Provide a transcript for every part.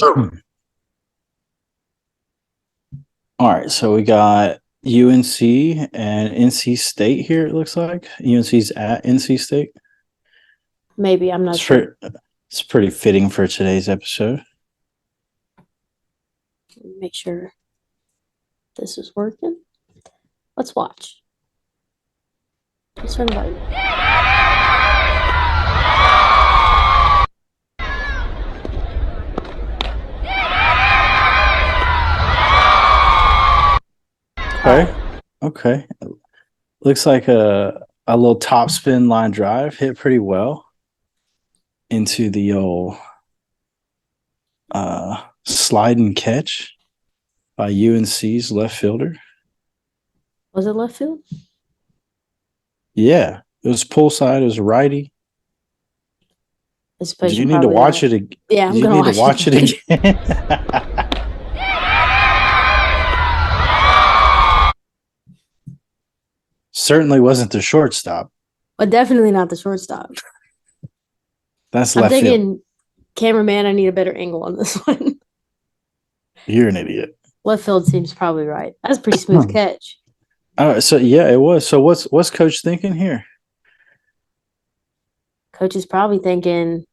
All right, so we got UNC and NC State here. It looks like UNC's at NC State. Maybe, I'm not It's sure. it's pretty fitting for today's episode. Make sure this is working. Let's watch. Let's invite. Okay. Looks like a little top spin line drive hit pretty well into the old slide and catch by UNC's left fielder. Was it left field? Yeah, it was pull side. It was righty. Do you need to watch it again? Yeah, I'm going to watch it again. Certainly wasn't the shortstop. But definitely not the shortstop. That's left field. I'm thinking, cameraman, I need a better angle on this one. You're an idiot. Left field seems probably right. That's a pretty smooth catch. So yeah, it was. So what's coach thinking here? Coach is probably thinking,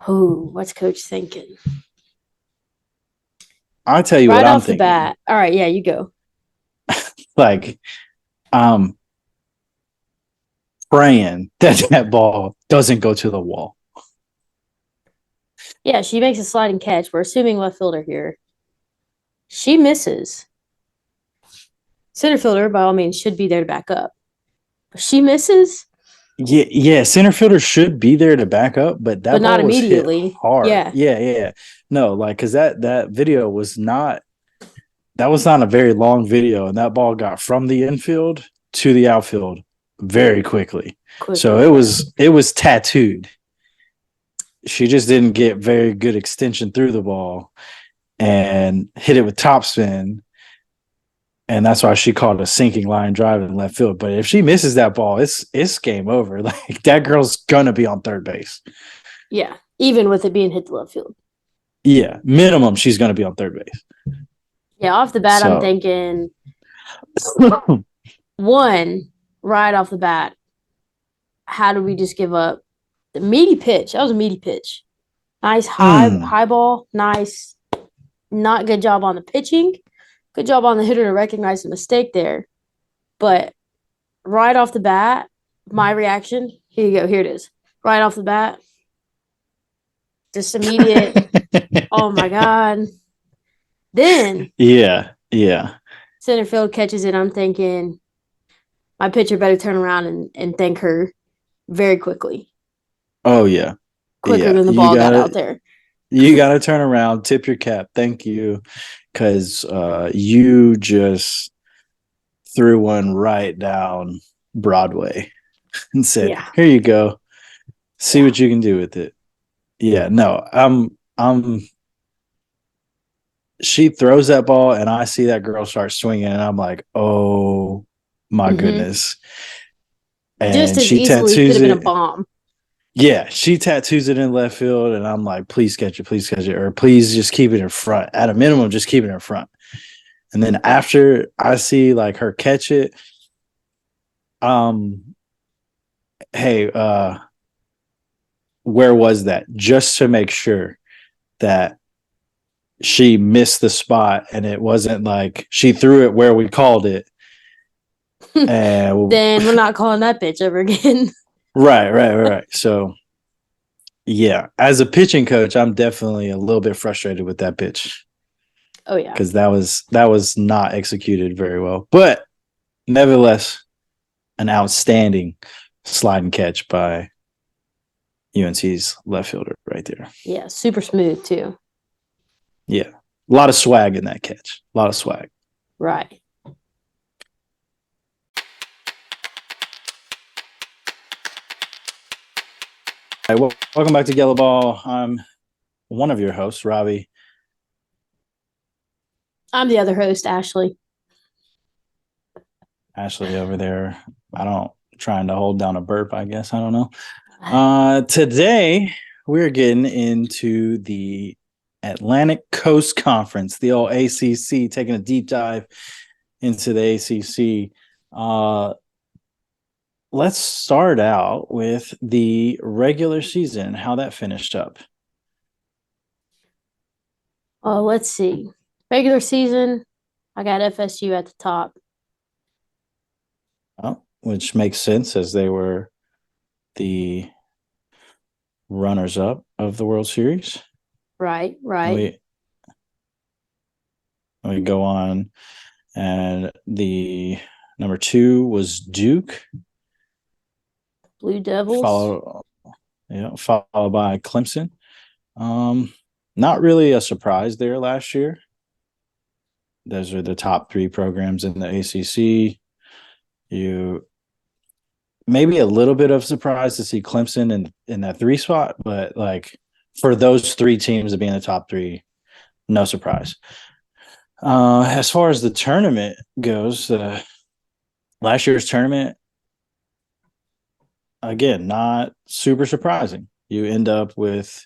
what's coach thinking? I'll tell you right what I'm off the thinking. bat. All right, yeah, you go. Like, praying that ball doesn't go to the wall. Yeah, she makes a sliding catch. We're assuming left fielder here. She misses. Center fielder, by all means, should be there to back up. But she misses. Yeah. Center fielder should be there to back up, but that ball not was immediately. Hit hard. Yeah. No, like because that video was not. That was not a very long video, and that ball got from the infield to the outfield very quickly. So it was tattooed. She just didn't get very good extension through the ball and hit it with topspin. And that's why she called a sinking line drive in left field. But if she misses that ball, it's game over. Like that girl's gonna be on third base. Yeah, even with it being hit to left field. Yeah, minimum she's gonna be on third base. Yeah, off the bat, I'm thinking one, right off the bat, how did we just give up? The meaty pitch. That was a meaty pitch. Nice high ball. Nice. Not good job on the pitching. Good job on the hitter to recognize the mistake there. But right off the bat, my reaction, here you go. Here it is. Right off the bat. Just immediate. Oh, my God. Then. Yeah. Center field catches it. I'm thinking my pitcher better turn around and thank her very quickly. Oh, yeah. Quicker than the ball got out there. You got to turn around, tip your cap. Thank you. Because you just threw one right down Broadway and said, Here you go. See what you can do with it. Yeah, no, she throws that ball and I see that girl start swinging and I'm like, oh my goodness. And just as she easily could have been a bomb. Yeah, she tattoos it in left field and I'm like, please catch it, or please just keep it in front. At a minimum, just keep it in front. And then after I see like her catch it, where was that? Just to make sure that she missed the spot and it wasn't like she threw it where we called it. And then we're not calling that bitch ever again. Right. So, yeah, as a pitching coach, I'm definitely a little bit frustrated with that pitch. Oh, yeah. Because that was not executed very well. But nevertheless, an outstanding slide and catch by UNC's left fielder right there. Yeah, super smooth, too. Yeah, a lot of swag in that catch. A lot of swag. Right. Hey, welcome back to Yellaball. I'm one of your hosts, Robbie. I'm the other host, Ashley. Ashley over there. Trying to hold down a burp, I guess. I don't know. Today, we're getting into the Atlantic Coast Conference, the old ACC, taking a deep dive into the ACC. Let's start out with the regular season, how that finished up. Let's see. Regular season, I got FSU at the top. Oh, which makes sense as they were the runners-up of the World Series. Right. We go on, and the number 2 was Duke. Blue Devils. Followed by Clemson. Not really a surprise there last year. Those are the top 3 programs in the ACC. You maybe a little bit of surprise to see Clemson in that 3 spot, but like for those 3 teams to be in the top 3, no surprise. As far as the tournament goes, last year's tournament, again, not super surprising. You end up with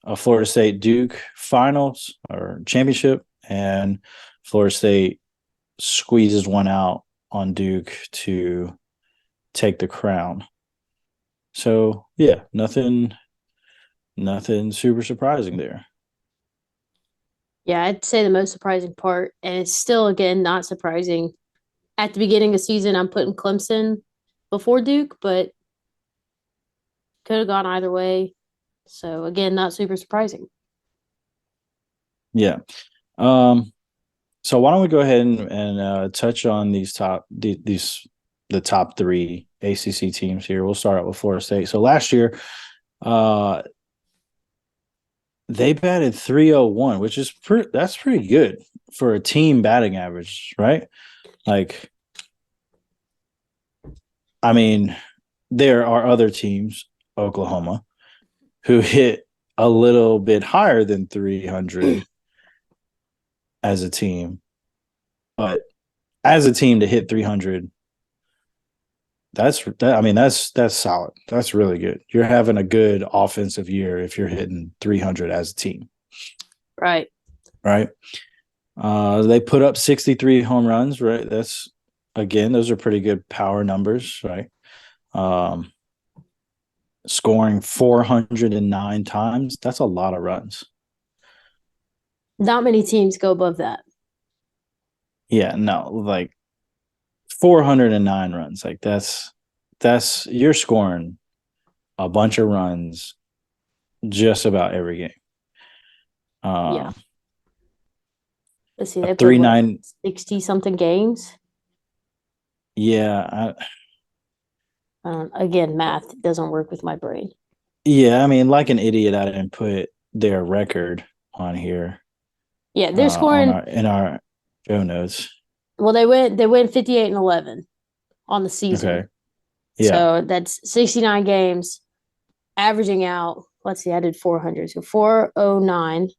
a Florida State Duke finals or championship, and Florida State squeezes one out on Duke to take the crown. So yeah, nothing super surprising there. Yeah, I'd say the most surprising part, and it's still, again, not surprising. At the beginning of the season, I'm putting Clemson before Duke, but could have gone either way. So, again, not super surprising. Yeah. So why don't we go ahead and touch on the top 3 ACC teams here. We'll start out with Florida State. So last year, they batted .301, which is that's pretty good for a team batting average, right? Like, I mean, there are other teams, Oklahoma, who hit a little bit higher than 300 as a team. But as a team to hit 300, that's solid. That's really good. You're having a good offensive year if you're hitting 300 as a team. Right. They put up 63 home runs, right? Those are pretty good power numbers, right? Scoring 409 times. That's a lot of runs. Not many teams go above that. Yeah, no, like 409 runs. Like that's you're scoring a bunch of runs just about every game. Yeah. Let's see, they played 60-something games. Yeah. Again, math doesn't work with my brain. Yeah, I mean, like an idiot, I didn't put their record on here. Yeah, they're scoring in our show notes. Well, they went 58-11 on the season. Okay. Yeah. So that's 69 games, averaging out. Let's see, I did 400. So 409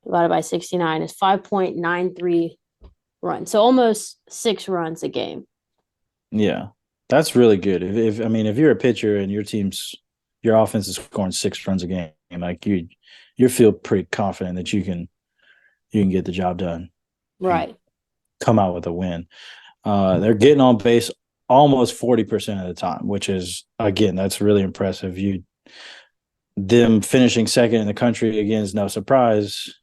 divided by 69 is 5.93 runs. So almost 6 runs a game. Yeah, that's really good. If you're a pitcher and your offense is scoring 6 runs a game, like you feel pretty confident that you can get the job done. Right. Come out with a win. They're getting on base almost 40% of the time, which is, again, that's really impressive. Them finishing second in the country, again, is no surprise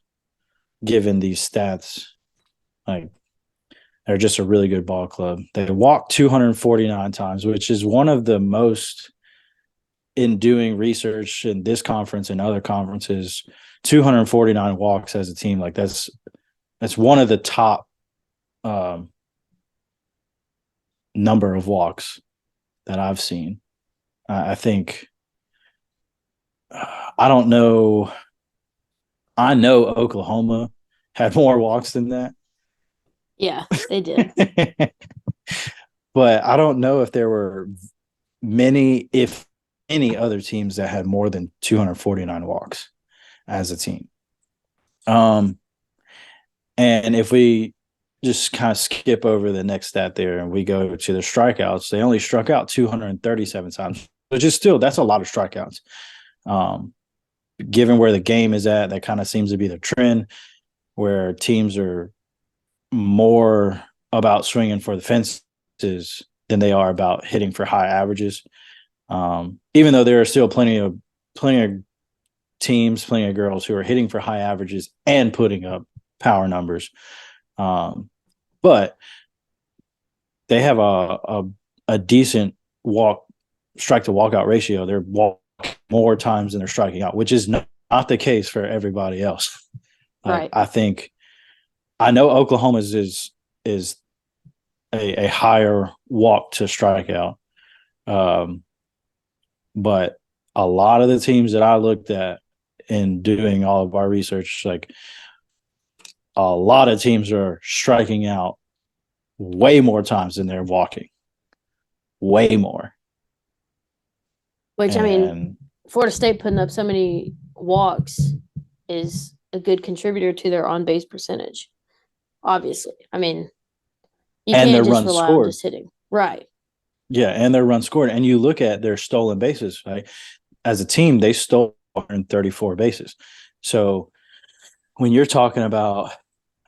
given these stats. Like, they're just a really good ball club. They walked 249 times, which is one of the most, in doing research in this conference and other conferences, 249 walks as a team. Like that's one of the top number of walks that I've seen. I think I don't know. I know Oklahoma had more walks than that. Yeah, they did. But I don't know if there were many, if any other teams that had more than 249 walks as a team. And if we just kind of skip over the next stat there and we go to the strikeouts, they only struck out 237 times, which is still, that's a lot of strikeouts. given where the game is at, that kind of seems to be the trend where teams are more about swinging for the fences than they are about hitting for high averages. Even though there are still plenty of teams, plenty of girls who are hitting for high averages and putting up power numbers. But they have a decent strike to walkout ratio. They're walking more times than they're striking out, which is not the case for everybody else. Right. I know Oklahoma's is a higher walk to strikeout. But a lot of the teams that I looked at in doing all of our research, like a lot of teams are striking out way more times than they're walking. Way more. Which, I mean, Florida State putting up so many walks is a good contributor to their on-base percentage. Obviously. I mean, you can't just rely on just hitting. Right. Yeah, and their run scored. And you look at their stolen bases, right? As a team, they stole 134 bases. So when you're talking about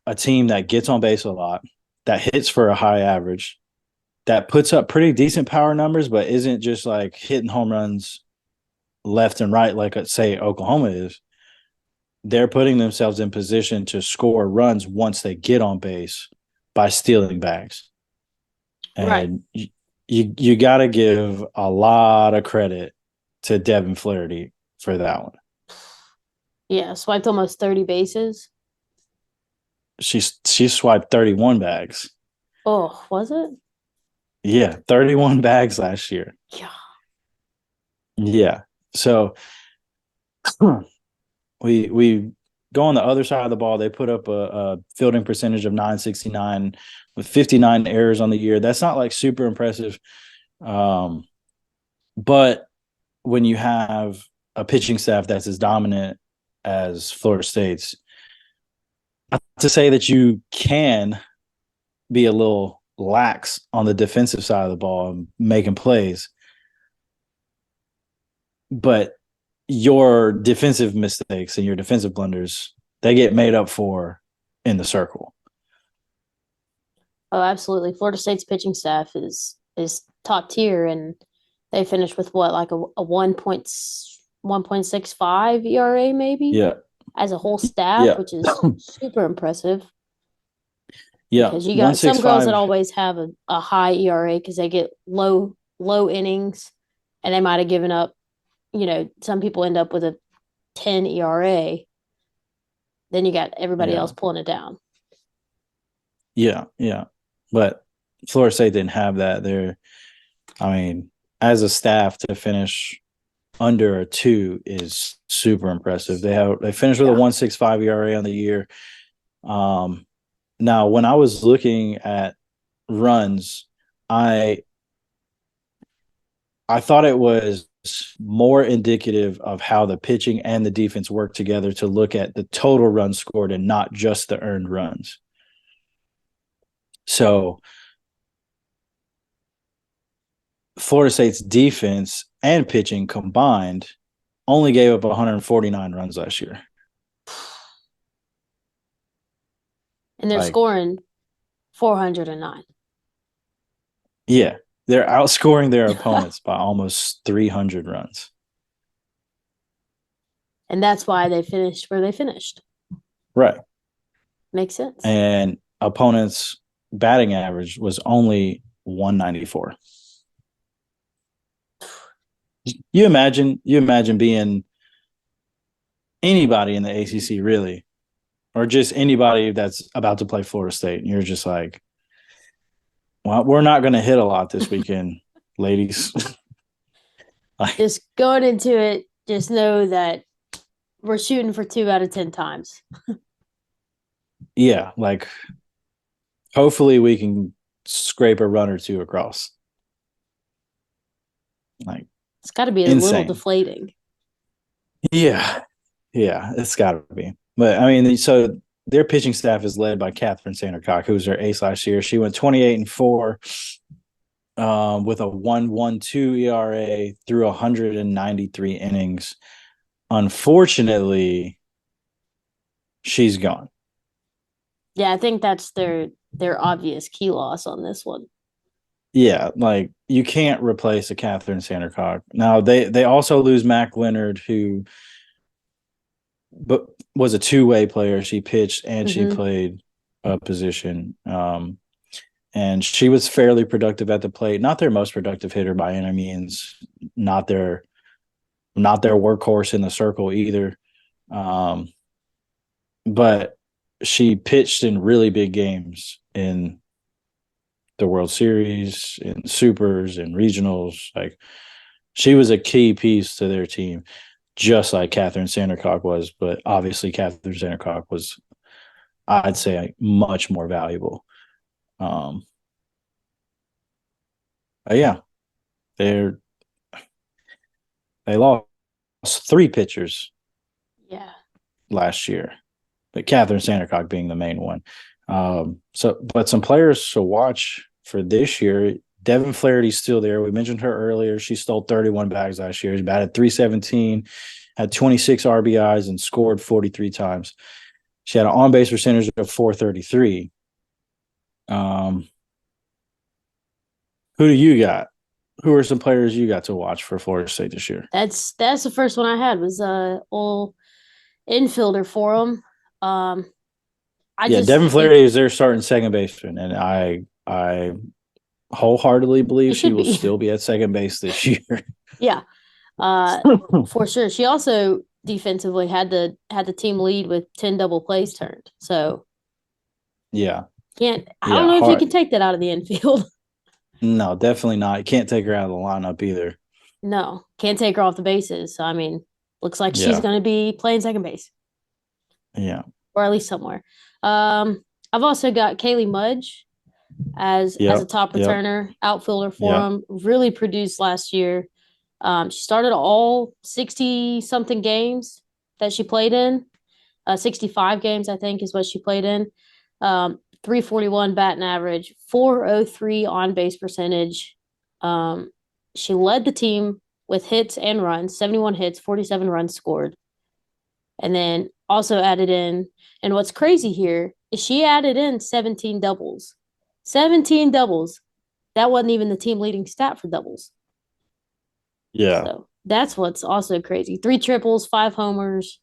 a team that gets on base a lot, that hits for a high average, that puts up pretty decent power numbers, but isn't just like hitting home runs left and right like, say, Oklahoma is, they're putting themselves in position to score runs once they get on base by stealing bags. And you got to give a lot of credit to Devin Flaherty for that one. Yeah, swiped almost 30 bases. She swiped 31 bags. Oh, was it? Yeah, 31 bags last year. Yeah. Yeah. So we go on the other side of the ball. They put up a fielding percentage of 969 with 59 errors on the year. That's not like super impressive. But when you have a pitching staff that's as dominant as Florida State's, to say that you can be a little lax on the defensive side of the ball and making plays, but your defensive mistakes and your defensive blunders, they get made up for in the circle. Oh, absolutely. Florida State's pitching staff is top tier, and they finished with what, like a 1.65 ERA maybe? Yeah. As a whole staff, which is super impressive. Yeah. Because you got some girls that always have a high ERA because they get low innings, and they might have given up, some people end up with a 10 ERA. Then you got everybody else pulling it down. Yeah, yeah. But Florida State didn't have that. As a staff, to finish under a 2 is super impressive. They finished with a 1.65 ERA on the year. Now, when I was looking at runs, I thought it was more indicative of how the pitching and the defense work together to look at the total runs scored and not just the earned runs. So Florida State's defense and pitching combined only gave up 149 runs last year. And they're scoring 409. Yeah. They're outscoring their opponents by almost 300 runs. And that's why they finished where they finished. Right. Makes sense. And opponents' batting average was only 194. You imagine being anybody in the ACC, really, or just anybody that's about to play Florida State, and you're just like, well, we're not going to hit a lot this weekend, ladies. Just going into it, just know that we're shooting for 2 out of 10 times. Yeah, hopefully we can scrape a run or 2 across. It's got to be a little deflating. Yeah, it's got to be. But so their pitching staff is led by Catherine Sandercock, who was their ace last year. She went 28-4 with a 1.12 ERA through 193 innings. unfortunately, she's gone. Yeah, I think that's their obvious key loss on this one. Yeah, like you can't replace a Catherine Sandercock. Now they also lose Mac Leonard, who but was a two-way player. She pitched and she played a position. And she was fairly productive at the plate. Not their most productive hitter by any means. Not their workhorse in the circle either. But she pitched in really big games in the World Series, in supers, in regionals. Like she was a key piece to their team, just like Catherine Sandercock was. But obviously, Catherine Sandercock was, I'd say, much more valuable. Yeah, they lost 3 pitchers. Yeah. Last year, but Catherine Sandercock being the main one. But some players to watch for this year. Devin Flaherty's still there. We mentioned her earlier. She stole 31 bags last year. She batted .317, had 26 RBIs, and scored 43 times. She had an on-base percentage of .433. Who do you got? Who are some players you got to watch for Florida State this year? That's the first one I had was old infielder for them. Devin Flaherty is their starting second baseman, and I wholeheartedly believe she will still be at second base this year. Yeah, for sure. She also defensively had the team lead with 10 double plays turned. So yeah, I don't know if you can take that out of the infield. No, definitely not. You can't take her out of the lineup either. No, can't take her off the bases. So I mean, looks like she's going to be playing second base. Yeah, or at least somewhere. I've also got Kaylee Mudge as a top returner, outfielder for him. Really produced last year. She started all 60-something games that she played in. 65 games, I think, is what she played in. 341 batting average, 403 on-base percentage. She led the team with hits and runs, 71 hits, 47 runs scored. And then also added in, and what's crazy here is she added in 17 doubles. 17 doubles. That wasn't even the team leading stat for doubles. Yeah. So that's what's also crazy. 3 triples, 5 homers.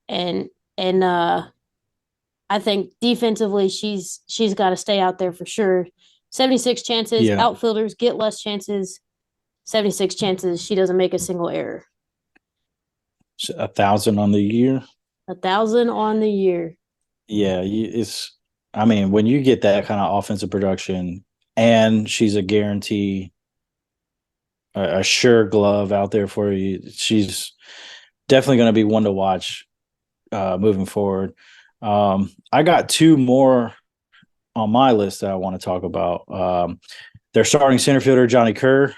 And I think defensively she's got to stay out there for sure. 76 chances. Yeah. Outfielders get less chances. 76 chances. She doesn't make a single error. 1,000 on the year. 1,000 on the year. Yeah, I mean, when you get that kind of offensive production, and she's a guarantee, a sure glove out there for you, she's definitely going to be one to watch moving forward. I got 2 more on my list that I want to talk about. Their starting center fielder, Johnny Kerr.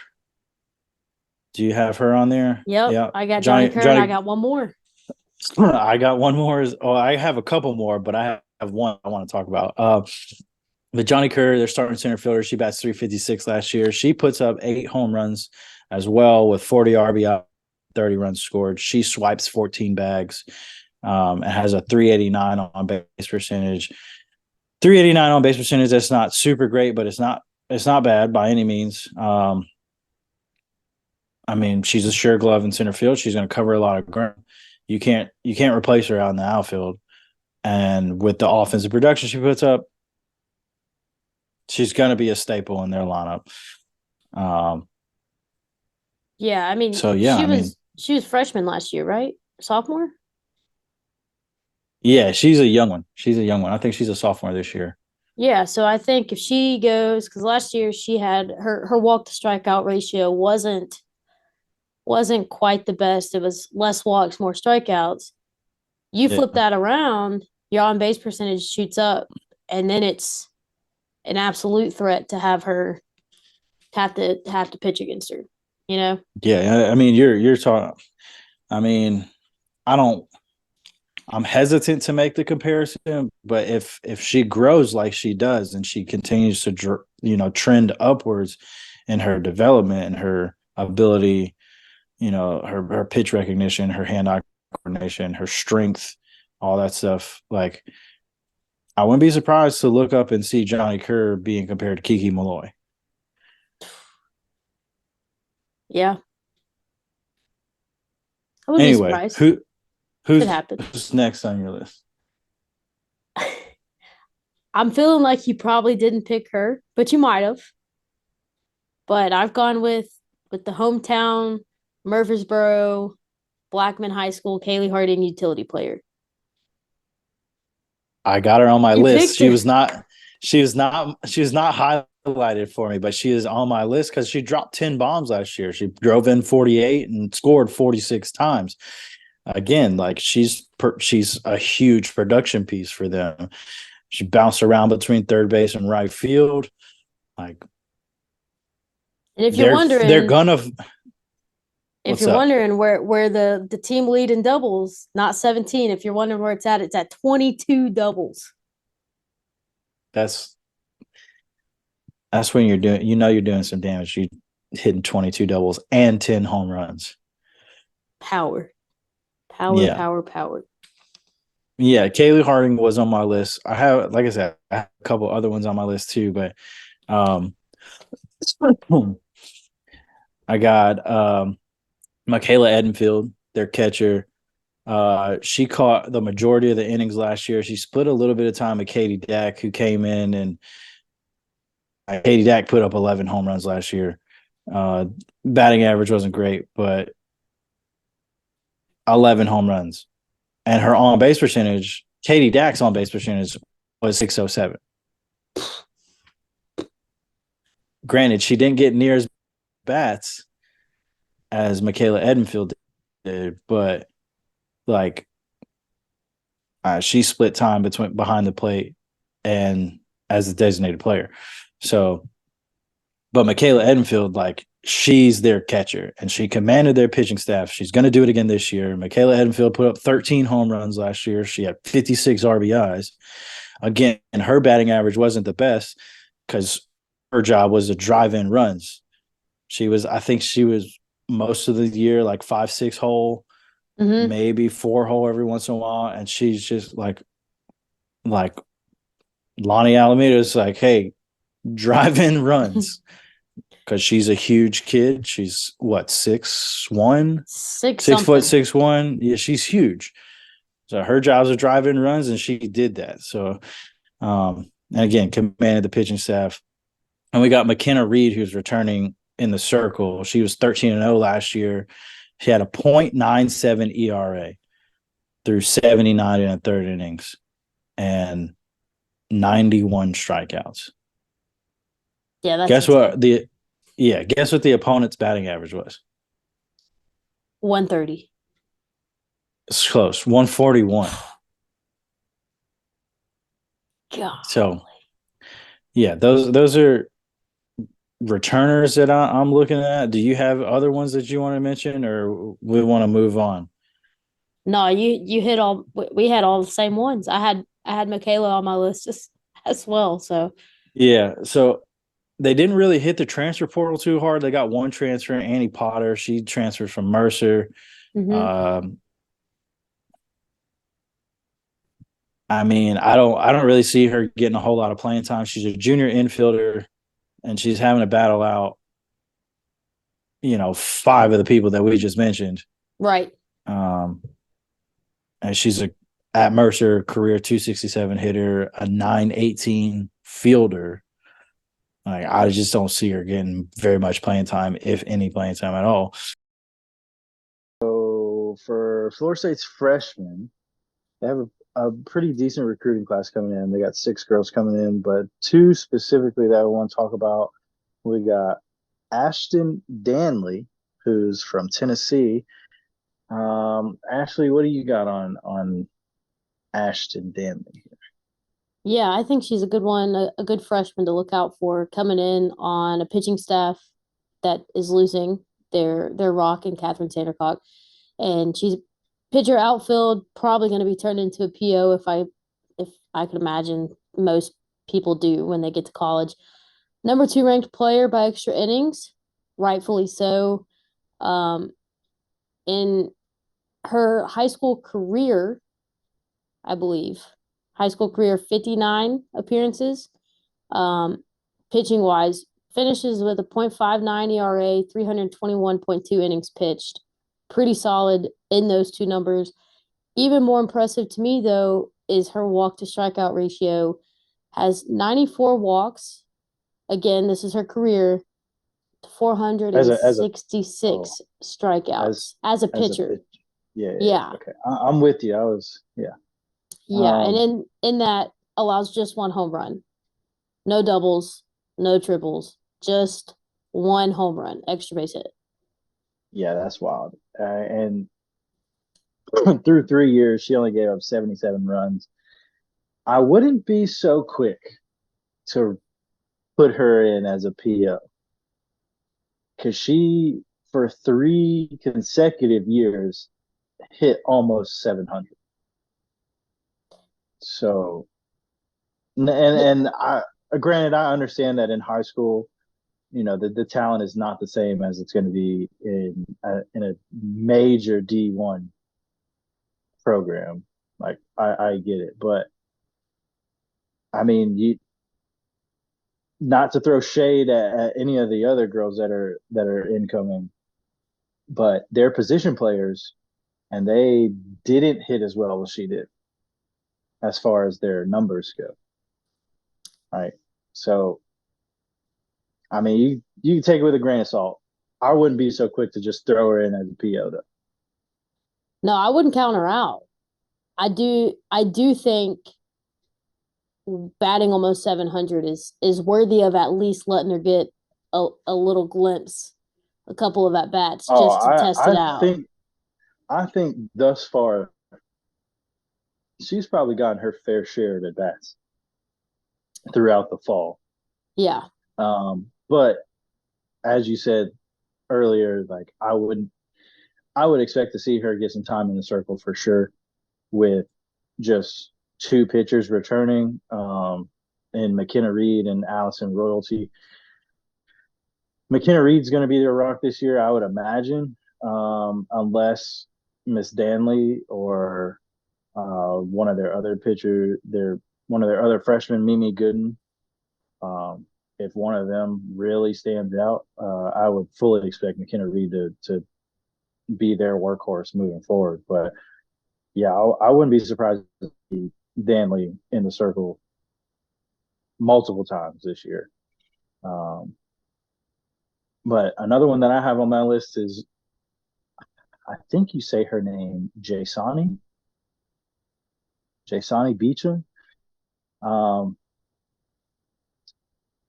Do you have her on there? Yep. I got Johnny Kerr, and I got one more. I got one more. I have a couple more, but I have one I want to talk about. But Johnny Kerr, their starting center fielder, she bats .356 last year. She puts up 8 home runs as well with 40 RBI, 30 runs scored. She swipes 14 bags. It has a .389 on base percentage. .389 on base percentage. That's not super great, but it's not bad by any means. I mean, she's a sure glove in center field. She's going to cover a lot of ground. You can't replace her out in the outfield. And with the offensive production she puts up, she's going to be a staple in their lineup. Yeah, I mean, she was freshman last year, right? Sophomore? Yeah, she's a young one. I think she's a sophomore this year. Yeah, so I think if she goes, because last year she had her walk to strikeout ratio wasn't quite the best. It was less walks, more strikeouts. You flip that around, your on base percentage shoots up, and then it's an absolute threat to have her have to pitch against her. You know? Yeah, I mean, you're talking. I mean, I'm hesitant to make the comparison, but if she grows like she does and she continues to trend upwards in her development and her ability, her pitch recognition, her hand-eye coordination, her strength, all that stuff. Like, I wouldn't be surprised to look up and see Johnny Kerr being compared to Kiki Malloy. Yeah. I wouldn't be Anyway, surprised. Could happen. who's next on your list? I'm feeling like you probably didn't pick her, but you might have. But I've gone with the hometown Murfreesboro Blackman High School Kaylee Harding utility player. I got her on my You list. picked her. She was not highlighted for me, but she is on my list because she dropped 10 bombs last year. She drove in 48 and scored 46 times. Again, like she's a huge production piece for them. She bounced around between third base and right field. Like, And if you're they're gonna. if you're wondering where the team lead in doubles, not 17. If you're wondering where it's at 22 doubles. That's when you're doing some damage. You hitting 22 doubles and 10 home runs. Power. Yeah. Power. Yeah, Kaylee Harding was on my list. I have, like I said, I have a couple other ones on my list too, but I got Michaela Edenfield, their catcher. She caught the majority of the innings last year. She split a little bit of time with Katie Dack, who came in, and Katie Dack put up 11 home runs last year. Batting average wasn't great, but 11 home runs. And her on-base percentage, Katie Dack's on-base percentage was 607. Granted, she didn't get near as bats as Michaela Edenfield did, but like she split time behind the plate and as a designated player. So, but Michaela Edenfield, like, she's their catcher and she commanded their pitching staff. She's going to do it again this year. Michaela Edenfield put up 13 home runs last year. She had 56 RBIs. Again, and her batting average wasn't the best because her job was to drive in runs. I think she was most of the year like 5-6 hole, maybe 4 hole every once in a while. And she's just like Lonnie Alameda's like, hey, drive in runs. Because she's a huge kid. She's what, 6'1"? 6'6'1". Yeah, she's huge. So her job is to drive in runs, and she did that. So, and again, commanded the pitching staff. And we got McKenna Reed, who's returning in the circle. She was 13-0 last year. She had a .97 ERA through 79 in the third innings and 91 strikeouts. Yeah, that's guess what guess what the opponent's batting average was? 130. It's close. 141. God. So, yeah, those are returners that I'm looking at. Do you have other ones that you want to mention, or we want to move on? No, you hit all. We had all the same ones. I had Michaela on my list as well. So yeah, so they didn't really hit the transfer portal too hard. They got one transfer, Annie Potter. She transferred from Mercer. I mean, I don't really see her getting a whole lot of playing time. She's a junior infielder, and she's having to battle out, 5 of the people that we just mentioned. Right. And she's at Mercer career 267 hitter, a 918 fielder. Like, I just don't see her getting very much playing time, if any playing time at all. So for Florida State's freshmen, they have a pretty decent recruiting class coming in. They got 6 girls coming in, but 2 specifically that I want to talk about. We got Ashton Danley, who's from Tennessee. Ashley, what do you got on Ashton Danley? Yeah, I think she's a good one, a good freshman to look out for coming in on a pitching staff that is losing their rock and Catherine Sandercock. And she's pitcher outfield, probably going to be turned into a PO if I can imagine most people do when they get to college. Number 2 ranked player by extra innings, rightfully so. in her high school career, I believe, high school career, 59 appearances. Pitching wise, finishes with a .59 ERA, 321.2 innings pitched. Pretty solid in those two numbers. Even more impressive to me, though, is her walk to strikeout ratio. Has 94 walks. Again, this is her career. As a 466 strikeouts as a as a pitcher. pitch. Yeah, Yeah. okay. I'm with you. Yeah. Yeah. And in that allows just one home run. No doubles, no triples, just one home run, extra base hit. Yeah, that's wild. And through 3 years, she only gave up 77 runs. I wouldn't be so quick to put her in as a PO because she, for 3 consecutive years, hit almost 700. So, and I, granted, I understand that in high school, the talent is not the same as it's going to be in a major D1 program. Like I get it, but I mean, you not to throw shade at any of the other girls that are incoming, but they're position players and they didn't hit as well as she did as far as their numbers go. Right. So I mean, you can take it with a grain of salt. I wouldn't be so quick to just throw her in as a PO though. No, I wouldn't count her out. I do think batting almost 700 is worthy of at least letting her get a little glimpse, a couple of at bats Oh, just to I test it I out. think I think thus far she's probably gotten her fair share of at bats throughout the fall. Yeah. But as you said earlier, like I would expect to see her get some time in the circle for sure with just two pitchers returning, and McKenna Reed and Allison Royalty. McKenna Reed's going to be their rock this year, I would imagine, unless Miss Danley or one of their other pitcher, one of their other freshmen, Mimi Gooden. If one of them really stands out, I would fully expect McKenna Reed to be their workhorse moving forward. But yeah, I wouldn't be surprised to see Danley in the circle multiple times this year. Um, but another one that I have on my list is, I think you say her name, Jasani Beecham. Um,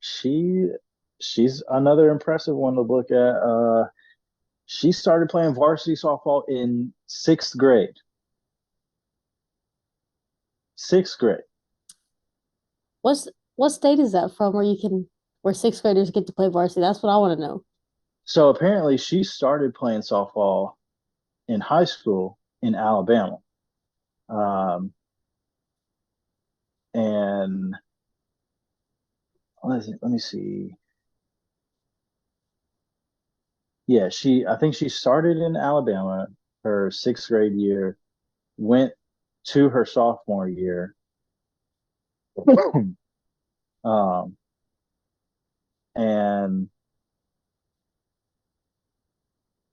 she she's another impressive one to look at. She started playing varsity softball in sixth grade. Sixth grade. What state is that from where sixth graders get to play varsity? That's what I want to know. So apparently she started playing softball in high school in Alabama. Um, and let me see. Yeah, I think she started in Alabama her sixth grade year, went to her sophomore year. um, and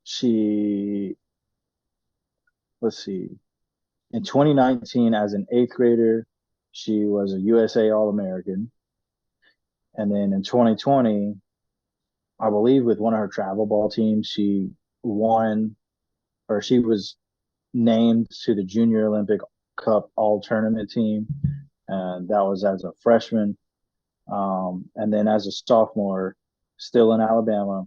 she, let's see, in 2019, as an eighth grader, she was a USA All American. And then in 2020, I believe with one of her travel ball teams, she won, or she was named to the Junior Olympic Cup All Tournament team. And that was as a freshman. And then as a sophomore, still in Alabama,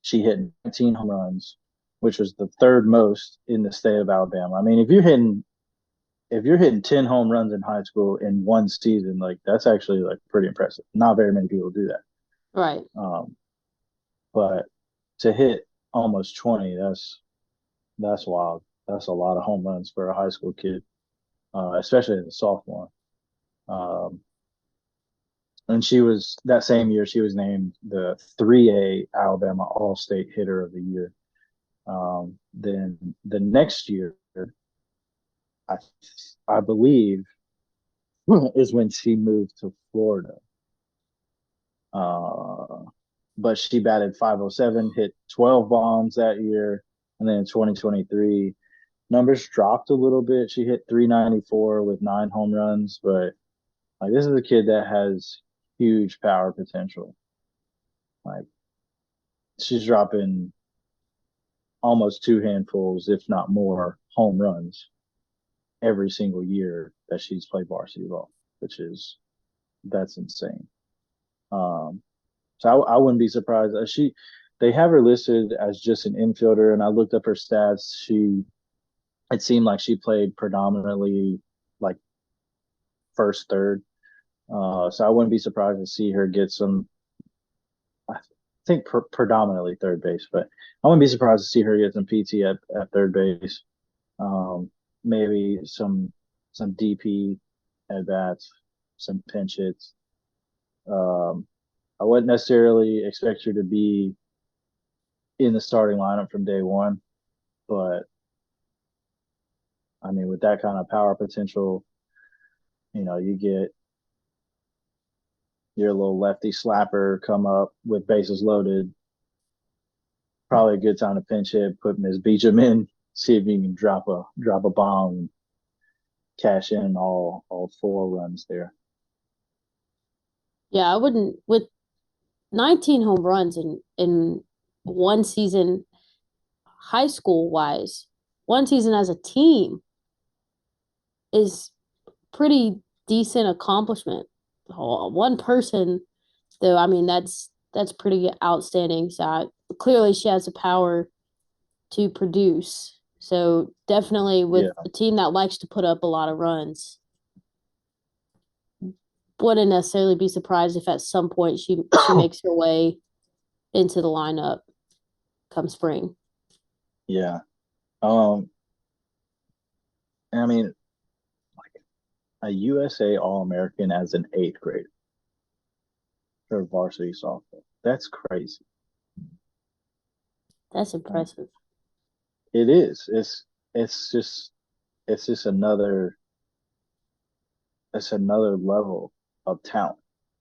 she hit 19 home runs, which was the third most in the state of Alabama. I mean, if you're hitting 10 home runs in high school in one season, like that's actually like pretty impressive. Not very many people do that. Right. But to hit almost 20, that's wild. That's a lot of home runs for a high school kid, especially as a sophomore. Um, and she was that same year she was named the 3A Alabama All-State Hitter of the Year. Then the next year, I I believe, is when she moved to Florida. Uh, but she batted 507, hit 12 bombs that year, and then in 2023, numbers dropped a little bit. She hit 394 with 9 home runs, but like this is a kid that has huge power potential. Like she's dropping almost 2 handfuls, if not more, home runs every single year that she's played varsity ball, which is that's insane. Um, so I wouldn't be surprised. They have her listed as just an infielder, and I looked up her stats. It seemed like she played predominantly like first, third. So I wouldn't be surprised to see her get some. I think predominantly third base, but I wouldn't be surprised to see her get some PT at third base. Maybe some DP at bats, some pinch hits. I wouldn't necessarily expect her to be in the starting lineup from day one, but I mean, with that kind of power potential, you get your little lefty slapper come up with bases loaded. Probably a good time to pinch hit, put Ms. Beecham in, see if you can drop a bomb, cash in all 4 runs there. Yeah, I wouldn't with 19 home runs in one season, high school wise, one season as a team is pretty decent accomplishment. One person, though, I mean that's pretty outstanding. So clearly she has the power to produce. So definitely with Yeah, a team that likes to put up a lot of runs, wouldn't necessarily be surprised if at some point she makes her way into the lineup come spring. yeah. Um, I mean, like a USA All American as an eighth grader for varsity softball. That's crazy. That's impressive. It is. It's just it's just another it's another level of talent.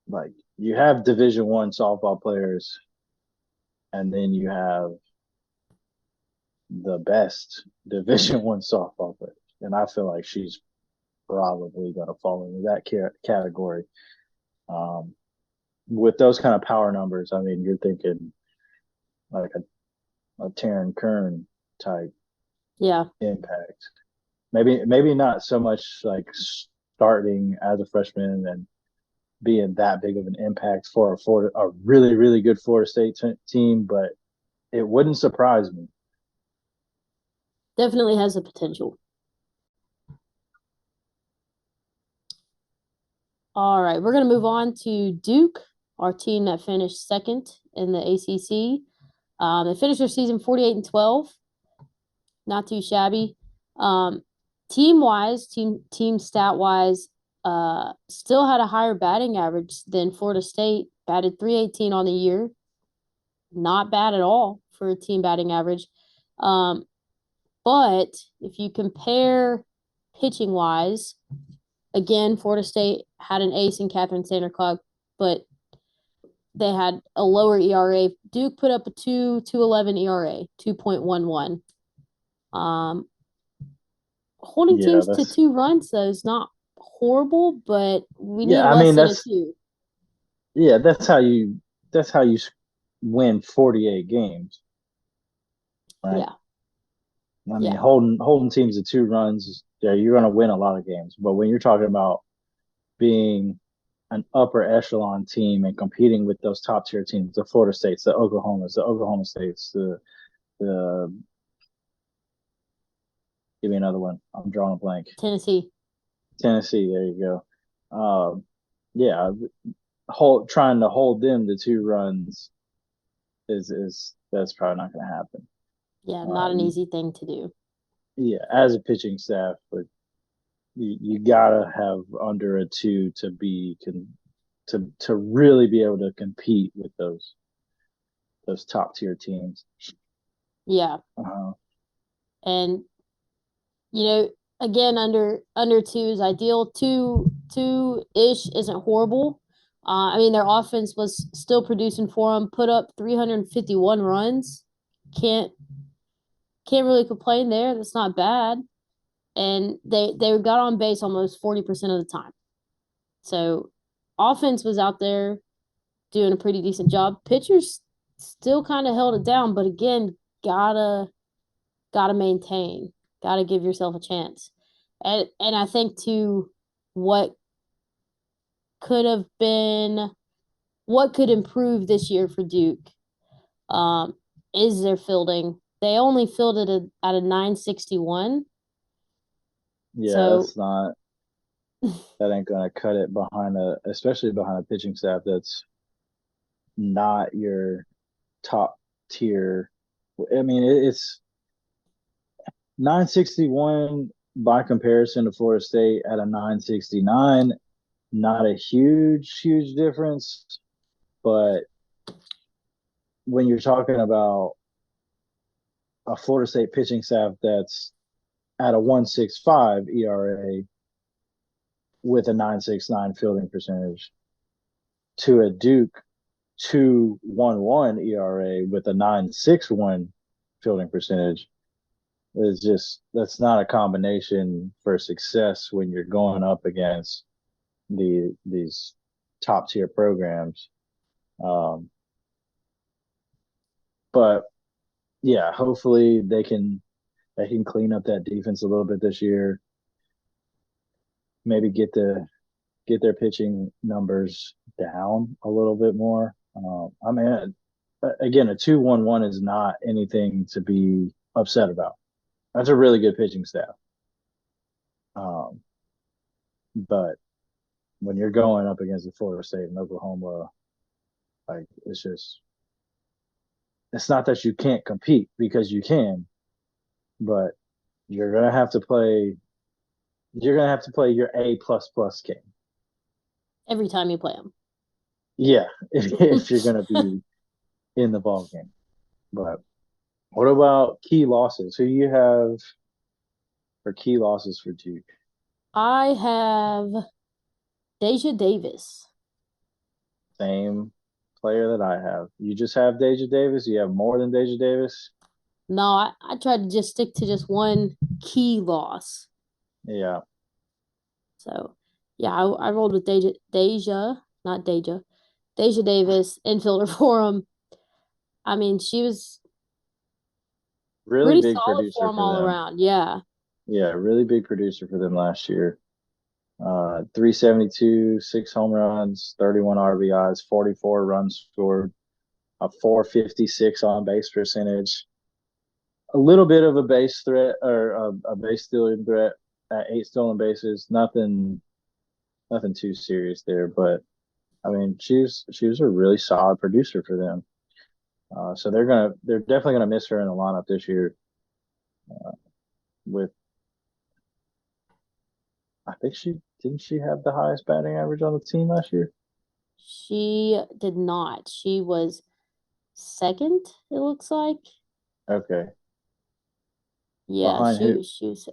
Like you have Division 1 softball players, and then you have the best Division 1 softball players, and I feel like she's probably going to fall into that category. Um, with those kind of power numbers, I mean, you're thinking like a Taryn Kern type Yeah, impact. Maybe not so much like starting as a freshman and being that big of an impact for a really really good Florida State team, but it wouldn't surprise me. definitely has the potential. All right, we're going to move on to Duke, our team that finished second in the ACC. They finished their season 48-12. Not too shabby. Team wise, team stat wise, still had a higher batting average than Florida State. Batted 318 on the year. Not bad at all for a team batting average. But if you compare pitching wise, again, Florida State had an ace in Catherine Sandercock, but they had a lower ERA. Duke put up a 2.11 ERA, 2.11. Holding Yeah, teams to that's 2 runs though is not horrible, but we need yeah. I less mean, than a two. that's how you win 48 games, right? Yeah, I mean, yeah, holding teams to 2 runs, yeah, you're going to win a lot of games. But when you're talking about being an upper echelon team and competing with those top tier teams, the Florida States, the Oklahoma States, the give me another one. I'm drawing a blank. Tennessee. Tennessee. There you go. Yeah, trying to hold them to 2 runs is that's probably not going to happen. Yeah, not an easy thing to do. Yeah, as a pitching staff, but you gotta have under a 2 to be to really be able to compete with those top tier teams. Yeah. Uh, And again, under two is ideal. Two ish isn't horrible. I mean, their offense was still producing for them. Put up 351 runs. Can't can't really complain there. That's not bad. And they got on base almost 40% of the time. So offense was out there doing a pretty decent job. Pitchers still kind of held it down, but again, gotta maintain, gotta give yourself a chance. And I think too, what could have been what could improve this year for Duke um, is their fielding. They only fielded at a 961. yeah, So that ain't gonna cut it especially behind a pitching staff that's not your top tier. I mean, it's 961 by comparison to Florida State at a 969. Not a huge difference, but when you're talking about a Florida State pitching staff that's at a 165 ERA with a 969 fielding percentage to a Duke 2.11 ERA with a 961 fielding percentage, is just that's not a combination for success when you're going up against these top tier programs. Um, but yeah, hopefully they can clean up that defense a little bit this year. Maybe get their pitching numbers down a little bit more. I mean, again, a 2.11 is not anything to be upset about. That's a really good pitching staff. Um, but when you're going up against the Florida State and Oklahoma, like it's not that you can't compete because you can, but you're gonna have to play. You're gonna have to play your A++ game. every time you play them. Yeah, if you're gonna be in the ball game. But what about key losses? Who you have for key losses for Duke? I have Deja Davis. Same player that I have. You just have Deja Davis? You have more than Deja Davis? No, I tried to just stick to just one key loss. Yeah. So, yeah, I rolled with not Deja Davis, infielder for him. I mean, she was Really pretty big solid for producer him for all them. around. Yeah. Yeah, really big producer for them last year. 372, 6 home runs, 31 RBIs, 44 runs scored, a 456 on base percentage, a little bit of a base threat or a base stealing threat at 8 stolen bases. Nothing too serious there, but I mean, she was a really solid producer for them. So they're definitely gonna miss her in the lineup this year. With I think she have the highest batting average on the team last year. She did not. She was second, it looks like. Okay, Yeah, behind who? she was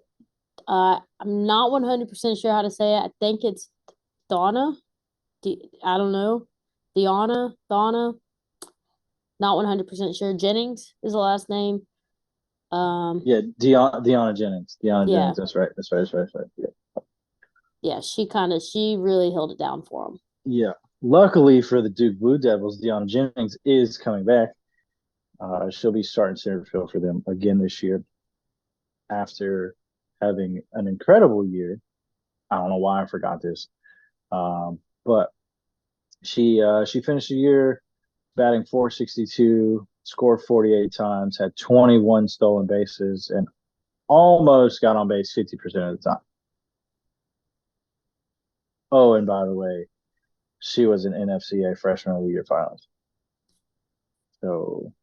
I'm not 100% sure how to say it. I think it's Donna. I don't know. Donna. Not 100% sure. Jennings is the last name. Yeah, Deanna Jennings. Deanna Yeah. Jennings. That's right. That's right. Yeah. Yeah, she really held it down for him. Yeah. Luckily for the Duke Blue Devils, Deanna Jennings is coming back. She'll be starting center field for them again this year after having an incredible year. I don't know why I forgot this, but she finished the year batting 462, scored 48 times, had 21 stolen bases, and almost got on base 50% of the time. Oh, and by the way, she was an NFCA Freshman of the Year finalist. So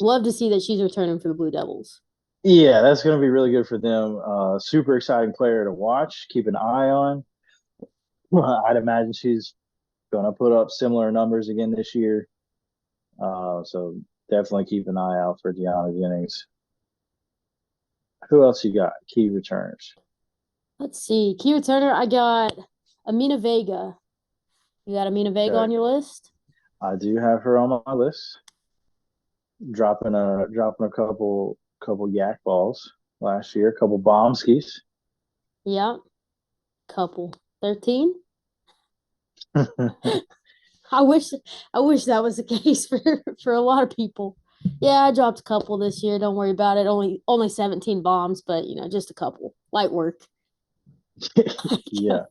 Love to see that she's returning for the Blue Devils. yeah, that's going to be really good for them. Super exciting player to watch. Keep an eye on. I'd imagine she's going to put up similar numbers again this year. So definitely keep an eye out for Deanna Jennings. Who else you got? Key returners. Let's see. Key returner, I got Amina Vega. You got Amina Vega Okay. on your list? I do have her on my list. Dropping a couple yak balls last year, a couple bombskis. Yeah. Couple. 13? I wish that was the case for a lot of people. Yeah, I dropped a couple this year. Don't worry about it. Only 17 bombs, but just a couple. Light work. Yeah.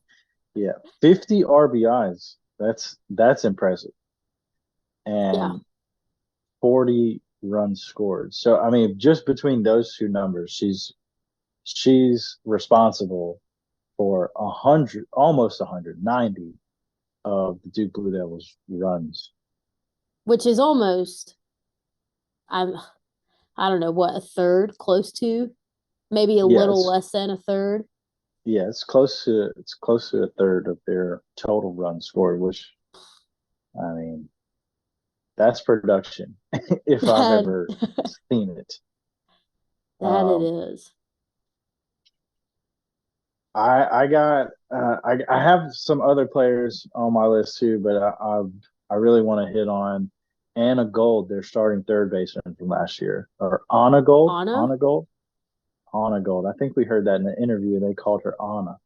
Yeah. 50 RBIs. That's impressive. Yeah. And 40 runs scored. So I mean, just between those two numbers, she's responsible for 100, almost 190 of the Duke Blue Devils runs. Which is almost I don't know what, a third, close to, maybe a Yeah, little less than a third. yeah, it's close to a third of their total runs scored, which I mean, that's production if I've That ever seen it. that it Um, is. I got I have some other players on my list too, but I really want to hit on Anna Gold, their starting third baseman from last year, or Anna? Anna Gold. I think we heard that in the interview. They called her Anna.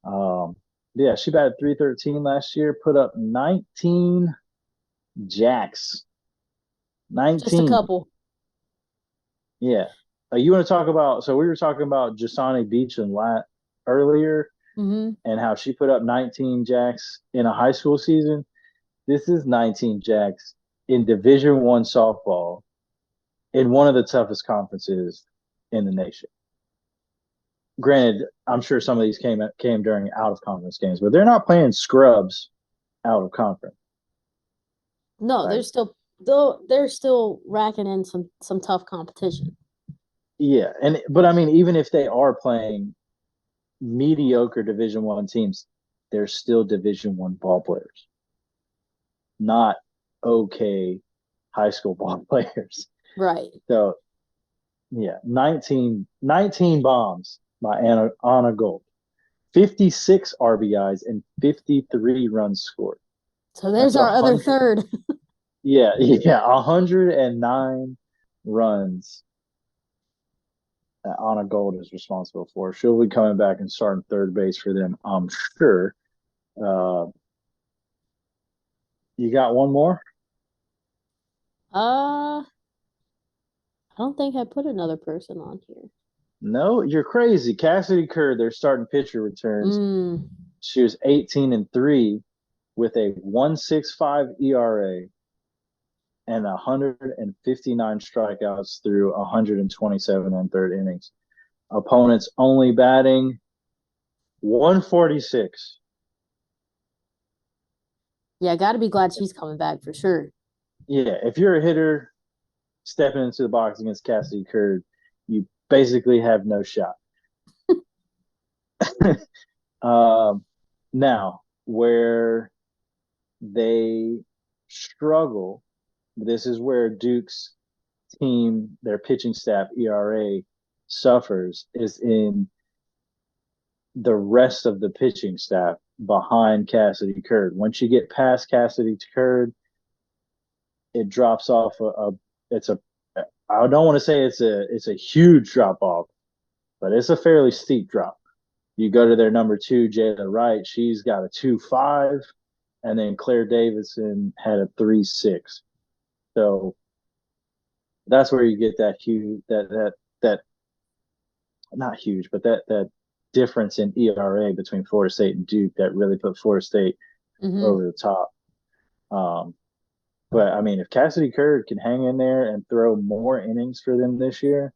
Um, yeah, she batted 313 last year, put up 19 jacks. Just a 19. couple. Yeah. You want to talk about? So we were talking about Jasani Beach and Lat earlier, Mm-hmm. and how she put up 19 jacks in a high school season. This is 19 jacks in Division One softball in one of the toughest conferences in the nation. Granted, I'm sure some of these came during out of conference games, but they're not playing scrubs out of conference. No, Like, they're still racking in some tough competition. yeah, but I mean, even if they are playing mediocre Division One teams, they're still Division One ball players, not okay high school ball players. Right. So yeah, 19 bombs by Anna Gold, 56 RBIs and 53 runs scored. So there's That's a our other hundred. third. Yeah, yeah, 109 runs that Anna Gold is responsible for. She'll be coming back and starting third base for them, I'm sure. Uh, you got one more? I don't think I put another person on here. No, you're crazy. Cassidy Kerr, their starting pitcher, returns. Mm. She was 18-3 with a 1.65 ERA and 159 strikeouts through 127 and third innings. Opponents only batting 146. Yeah, got to be glad she's coming back for sure. Yeah, if you're a hitter stepping into the box against Cassidy Kerr, you basically have no shot. Now, where they struggle, this is where Duke's team, their pitching staff ERA suffers, is in the rest of the pitching staff behind Cassidy Curd. Once you get past Cassidy Curd, it drops off it's a I don't want to say it's a huge drop off, but it's a fairly steep drop. You go to their number 2, Jada Wright, she's got a 2.5, and then Claire Davidson had a 3.6. So that's where you get that huge that not huge, but that difference in ERA between Florida State and Duke that really put Florida State over the top. But I mean, if Cassidy Curd can hang in there and throw more innings for them this year,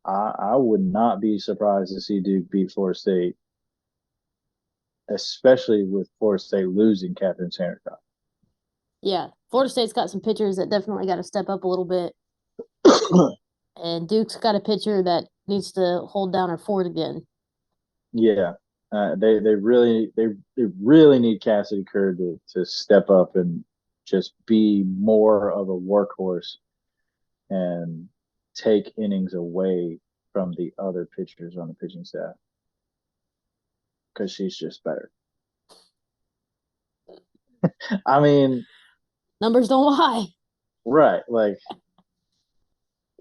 I would not be surprised to see Duke beat Florida State, especially with Florida State losing Catherine Sandercock. Yeah, Florida State's got some pitchers that definitely got to step up a little bit. And Duke's got a pitcher that needs to hold down her fort again. Yeah, they really need Cassidy Curd to step up and just be more of a workhorse and take innings away from the other pitchers on the pitching staff because she's just better. I mean, Numbers don't lie. right. Like,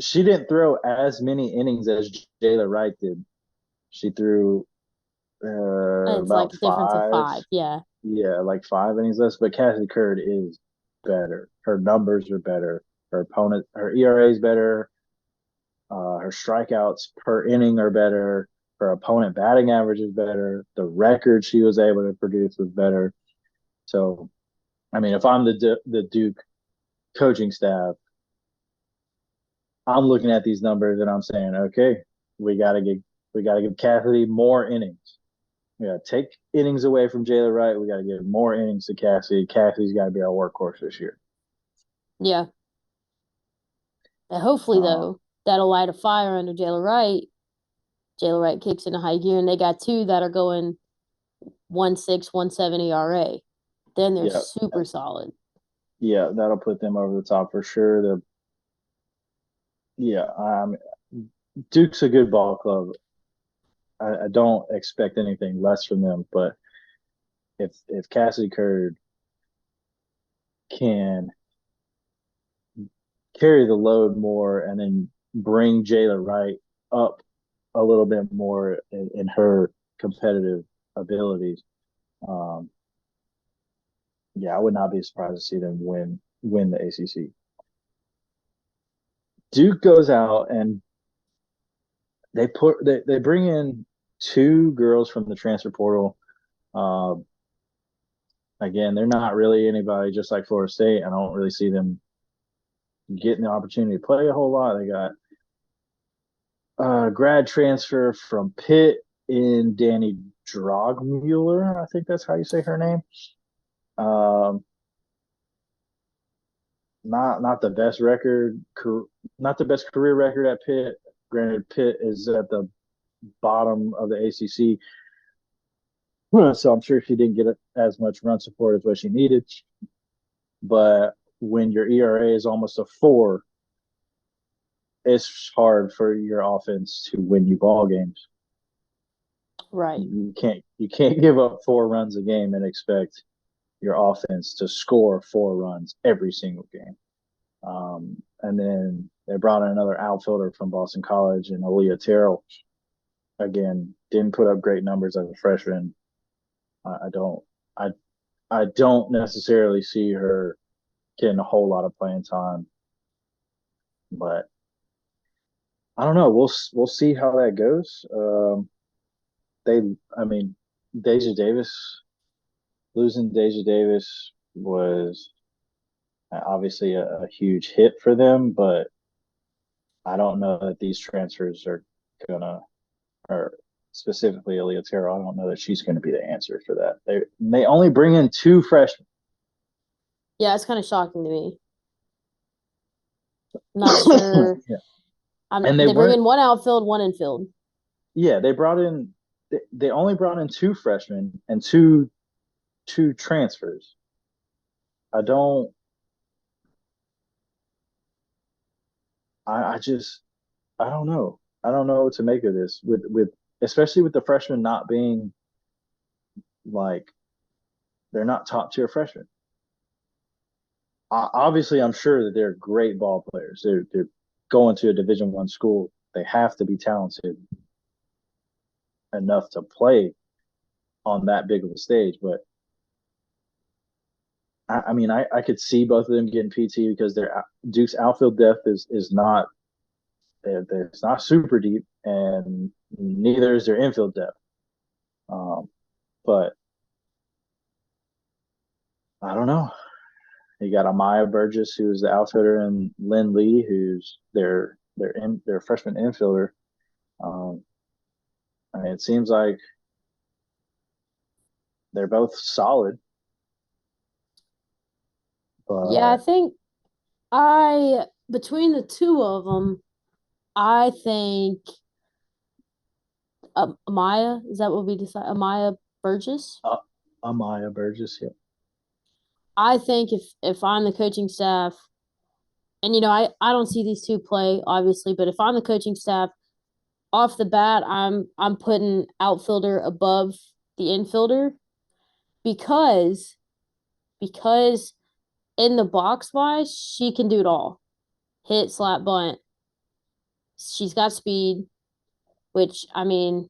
she didn't throw as many innings as Jayla Wright did. She threw It's like about a difference of five. 5. Yeah. Yeah, like 5 innings less. But Cassie Curd is better. Her numbers are better. Her ERA is better. Her strikeouts per inning are better. Her opponent batting average is better. The record she was able to produce was better. So, I mean, if I'm the Duke coaching staff, I'm looking at these numbers and I'm saying, okay, we gotta give Cassidy more innings. We gotta take innings away from Jayla Wright. We gotta give more innings to Cassidy. Cassidy's got to be our workhorse this year. Yeah. And hopefully, though, that'll light a fire under Jayla Wright. Jayla Wright kicks into high gear, and they got 2 that are going 1.6, 1.7 ERA. Then they're Yeah, super solid. yeah, that'll put them over the top for sure. Duke's a good ball club. I don't expect anything less from them, but if Cassidy Curd can carry the load more and then bring Jayla Wright up a little bit more in her competitive abilities, um, yeah, I would not be surprised to see them win the ACC. Duke goes out and they bring in 2 girls from the transfer portal. Uh, Again, they're not really anybody, just like Florida State. I don't really see them getting the opportunity to play a whole lot. They got grad transfer from Pitt in Danny Drogmuller. I think that's how you say her name. Um, not the best record, not the best career record at Pitt. Granted, Pitt is at the bottom of the ACC, so I'm sure she didn't get as much run support as what she needed. But when your ERA is almost a 4, it's hard for your offense to win you ball games. Right. You can't give up 4 runs a game and expect your offense to score 4 runs every single game. And then they brought in another outfielder from Boston College, and Aaliyah Terrell. Again, didn't put up great numbers as a freshman. I don't I I don't necessarily see her getting a whole lot of playing time, but I don't know. We'll see how that goes. I mean, Deja Davis losing Deja Davis was obviously a huge hit for them, but I don't know that these transfers are gonna, or specifically Aaliyah Terrell, I don't know that she's going to be the answer for that. They only bring in 2 freshmen. Yeah, it's kind of shocking to me. Not sure. Yeah. And they bring in 1 outfield, 1 infield. Yeah, they only brought in 2 freshmen and two transfers. I don't I just I don't know. I don't know what to make of this with especially with the freshmen not being like they're not top tier freshmen. Obviously, I'm sure that they're great ball players. They're going to a Division I school. They have to be talented enough to play on that big of a stage. But I mean, I could see both of them getting PT because their Duke's outfield depth is not it's not super deep, and neither is their infield depth. But I don't know. You got Amaya Burgess, who's the outfielder, and Lynn Lee, who's their freshman infielder. Um, I mean, it seems like they're both solid. But Yeah, I think between the 2 of them, I think Amaya, is that what we decided? Amaya Burgess? Amaya Burgess, yeah. I think if I'm the coaching staff, And I don't see these two play obviously, but if I'm the coaching staff, off the bat, I'm putting outfielder above the infielder because because in the box wise, she can do it all. Hit, slap, bunt. She's got speed, which I mean,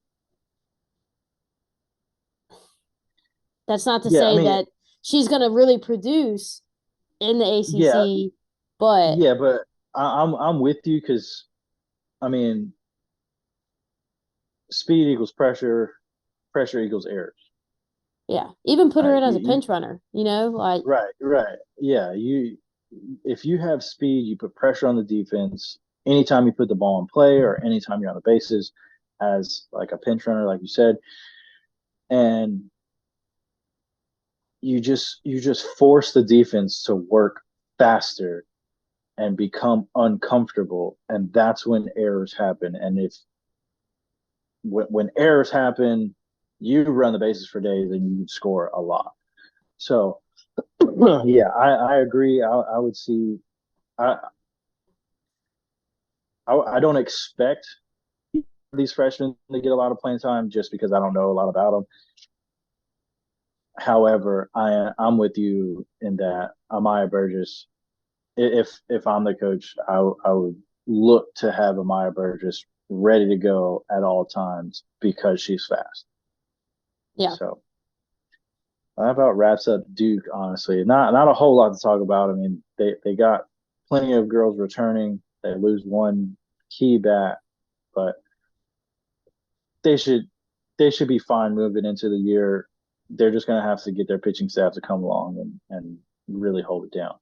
that's not to Yeah, I say mean, that she's gonna really produce in the yeah, ACC, but yeah, but I'm with you because I mean, speed equals pressure, pressure equals errors. yeah, even put her Like in as a pinch runner. Like right. Yeah, if you have speed, you put pressure on the defense. Anytime you put the ball in play or anytime you're on the bases as like a pinch runner, like you said, and you just force the defense to work faster and become uncomfortable, and that's when errors happen. And if when errors happen, you run the bases for days and you score a lot. So yeah, I agree. I would see. I, I don't expect these freshmen to get a lot of playing time just because I don't know a lot about them. However, I'm with you in that Amaya Burgess. If I'm the coach, I would look to have Amaya Burgess ready to go at all times because she's fast. yeah, So that about wraps up Duke. Honestly, not a whole lot to talk about. I mean, they got plenty of girls returning. They lose one key bat, but they should they should be fine moving into the year. They're just going to have to get their pitching staff to come along and really hold it down.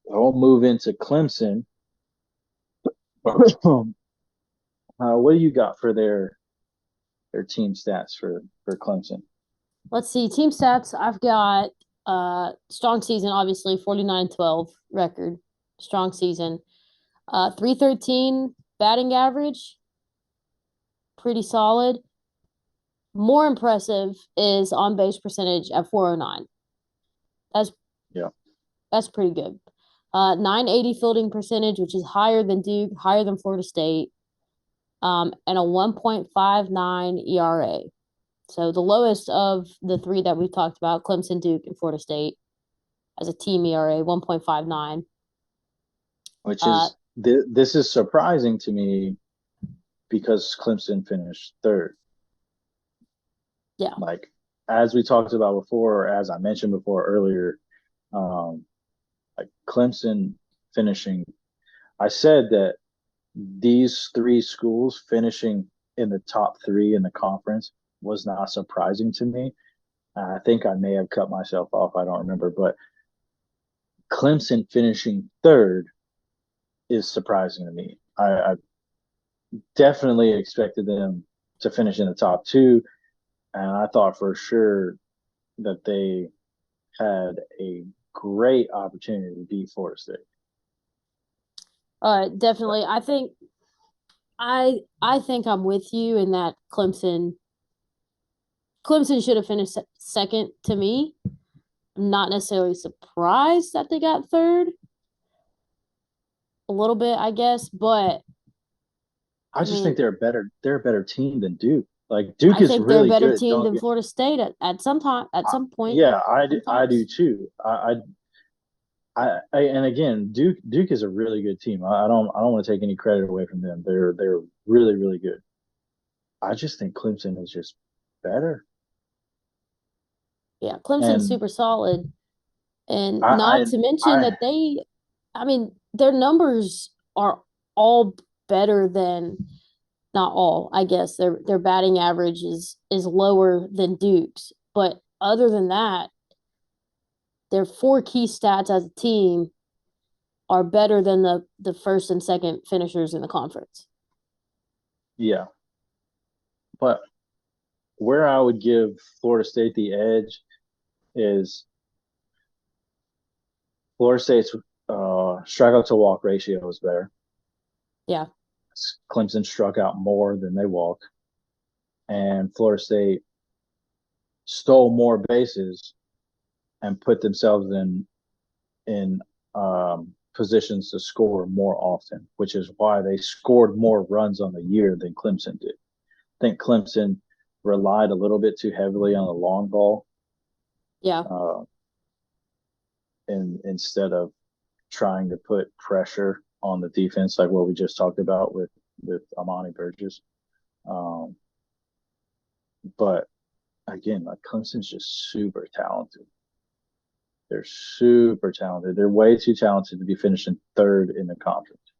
We'll move into Clemson. What do you got for their team stats for Clemson? let's see. Team stats. I've got strong season, obviously 49-12 record, strong season. 313 batting average, pretty solid. More impressive is on base percentage at 409. That's Yeah, that's pretty good. 980 fielding percentage, which is higher than Duke, higher than Florida State, and a 1.59 ERA. So the lowest of the three that we've talked about, Clemson, Duke, and Florida State, as a team ERA, 1.59. which Uh, is this is surprising to me because Clemson finished third. yeah, Like as we talked about before, or as I mentioned before earlier, um, like Clemson finishing. I said that these three schools finishing in the top three in the conference was not surprising to me. I think I may have cut myself off. I don't remember, but Clemson finishing third is surprising to me. I definitely expected them to finish in the top two, and I thought for sure that they had a great opportunity to beat Florida State. definitely. I think I'm with you in that Clemson should have finished second to me. I'm not necessarily surprised that they got third. A little bit, I guess, but I I just think mean, they're a better team than Duke. Like Duke I is think they're a really better good. team Don't than get Florida State at some time, at some point. yeah, I do Sometimes, too. And again, Duke is a really good team. I don't want to take any credit away from them. They're really good. I just think Clemson is just better. yeah, Clemson's And super solid, and I not to mention I that I mean, their numbers are all better than not all. I guess their batting average is lower than Duke's, but other than that, their four key stats as a team are better than the first and second finishers in the conference. yeah, but where I would give Florida State the edge is Florida State's strikeout to walk ratio is better. Yeah, Clemson struck out more than they walked, and Florida State stole more bases and put themselves in in positions to score more often, which is why they scored more runs on the year than Clemson did. I think Clemson relied a little bit too heavily on the long ball. Yeah. And instead of trying to put pressure on the defense, like what we just talked about with Amani Burgess. But again, like Clemson's just super talented. They're super talented. They're way too talented to be finishing third in the conference,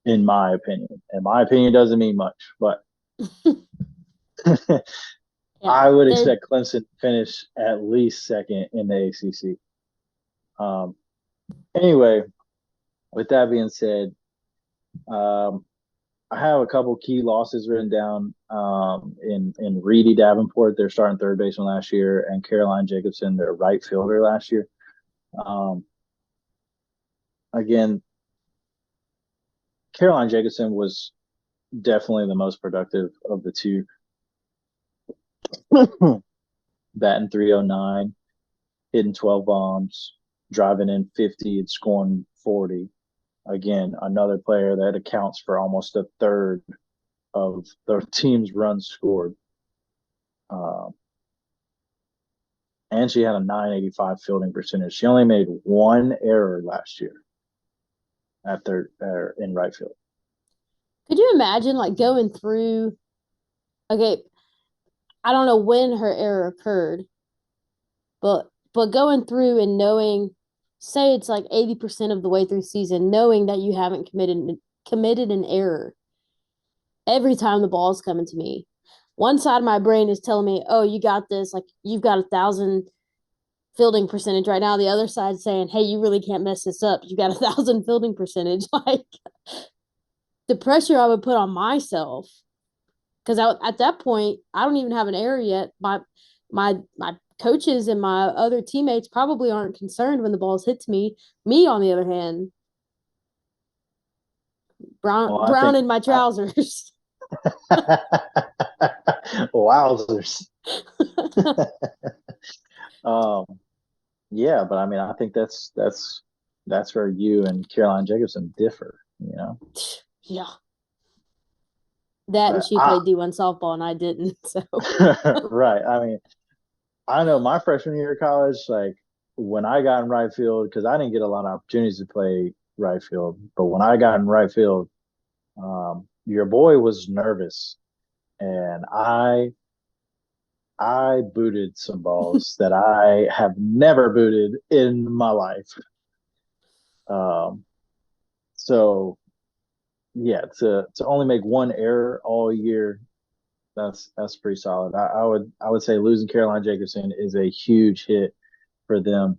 in my opinion. And my opinion doesn't mean much, but Yeah, I would expect Clemson to finish at least second in the ACC. Anyway, with that being said, I have a couple key losses written down in Reedy Davenport, their starting third baseman last year, and Caroline Jacobson, their right fielder last year. Again, Caroline Jacobson was definitely the most productive of the two. Batting 309, hitting 12 bombs, driving in 50 and scoring 40. Again, another player that accounts for almost a third of the team's runs scored. And she had a 985 fielding percentage. She only made one error last year at in right field. Could you imagine like going through? Okay, I don't know when her error occurred, but going through and knowing, say it's like 80% of the way through season, knowing that you haven't committed an error every time the ball's coming to me. One side of my brain is telling me, "Oh, you got this. Like you've got 1,000 fielding percentage right now." The other side saying, "Hey, you really can't mess this up. You got 1,000 fielding percentage." Like the pressure I would put on myself, because at that point I don't even have an error yet. My coaches and my other teammates probably aren't concerned when the balls hits me. Me, on the other hand, brown in my trousers. Wowzers. Yeah, but I mean, I think that's where you and Caroline Jacobson differ, you know? Yeah. That, and she played D1 softball and I didn't. So right. I mean, I know my freshman year of college, like when I got in right field, because I didn't get a lot of opportunities to play right field, but when I got in right field, your boy was nervous, and I booted some balls that I have never booted in my life. So yeah, to only make one error all year, that's pretty solid. I would say losing Caroline Jacobson is a huge hit for them.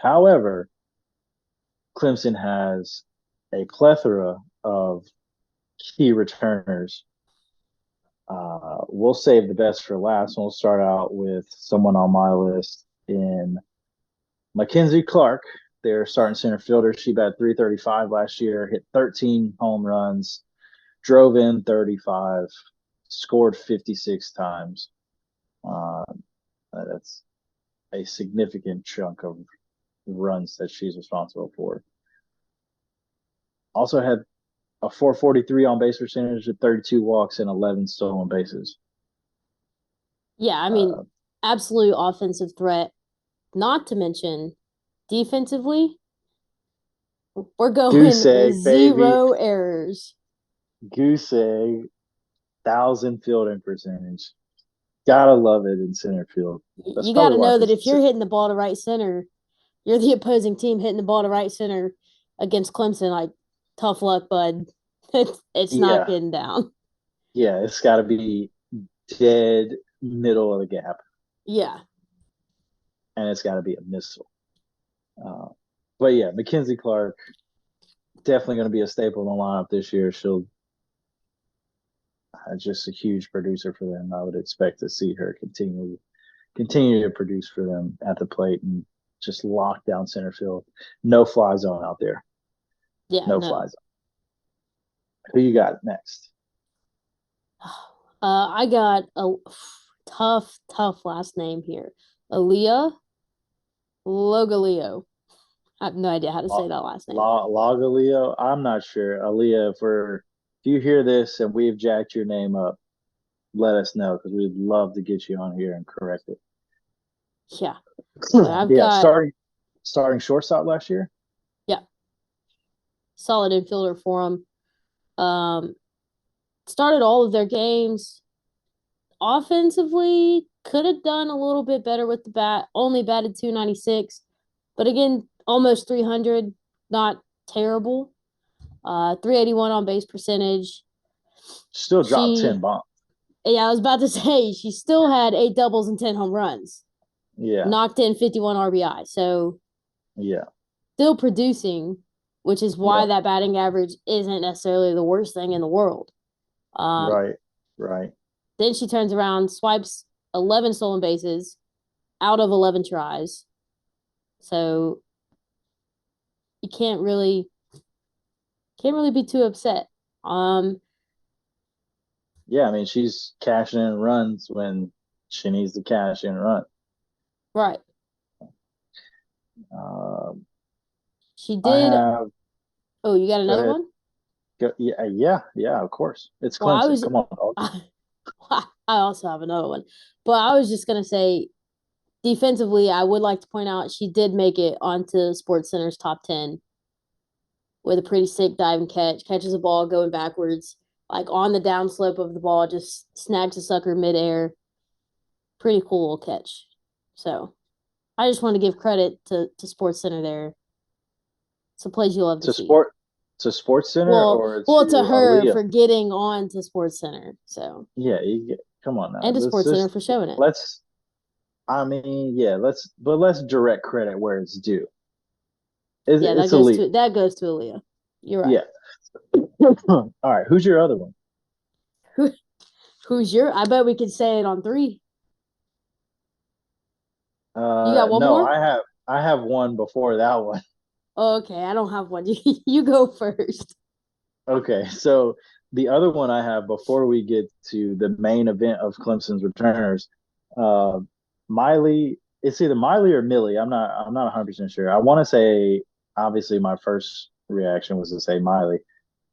However, Clemson has a plethora of key returners. We'll save the best for last. We'll start out with someone on my list in Mackenzie Clark, their starting center fielder. She batted 335 last year, hit 13 home runs, drove in 35, scored 56 times. That's a significant chunk of runs that she's responsible for. Also had a 443 on base percentage with 32 walks and 11 stolen bases. Yeah, I mean, absolute offensive threat. Not to mention defensively, we're going Goose egg, 0 errors. Goose egg, 1,000 fielding percentage. Gotta love it in center field. You got to know that if you're hitting the ball to right center, you're the opposing team hitting the ball to right center against Clemson. Like, tough luck, bud. It's not getting down. Yeah, it's got to be dead middle of the gap. Yeah. And it's got to be a missile. But yeah, Mackenzie Clark, definitely going to be a staple in the lineup this year. She'll just a huge producer for them. I would expect to see her continue to produce for them at the plate and just lock down center field. No fly zone out there. Yeah, no fly zone. Who you got next? I got a tough last name here. Aaliyah Logaleo. I have no idea how to say that last name. Lagaleo. I'm not sure. Aaliyah, if you hear this and we've jacked your name up, let us know because we'd love to get you on here and correct it. Yeah. I've got starting shortstop last year. Yeah. Solid infielder for them. Started all of their games. Offensively, could have done a little bit better with the bat. Only batted .296, but again, almost 300. Not terrible. 381 on base percentage. Still dropped 10 bombs. Yeah, I was about to say she still had 8 doubles and 10 home runs. Yeah. Knocked in 51 RBI. So yeah. Still producing, which is why that batting average isn't necessarily the worst thing in the world. Right. Then she turns around, swipes 11 stolen bases out of 11 tries. So you can't really be too upset. Yeah, I mean, she's cashing in runs when she needs to cash in run. Right. She did. You got another one? Yeah, of course. It's Clemson. Come on, dog. I also have another one. But I was just going to say, defensively, I would like to point out she did make it onto SportsCenter's top 10 with a pretty sick diving catch. Catches a ball going backwards, like on the downslope of the ball, just snags a sucker midair. Pretty cool little catch. So I just want to give credit to SportsCenter there. It's a place you love to see. To SportsCenter to her Aaliyah? For getting on to SportsCenter. So yeah, come on now. And to SportsCenter for showing it. Let's direct credit where it's due. That goes to Aaliyah. You're right. Yeah. All right. Who's your other one? Who's your? I bet we could say it on 3. You got one more? I have one before that one. Oh, okay, I don't have one. You go first. Okay, so the other one I have before we get to the main event of Clemson's returners, Miley. It's either Miley or Millie. I'm not 100% sure. I want to say, obviously, my first reaction was to say Miley,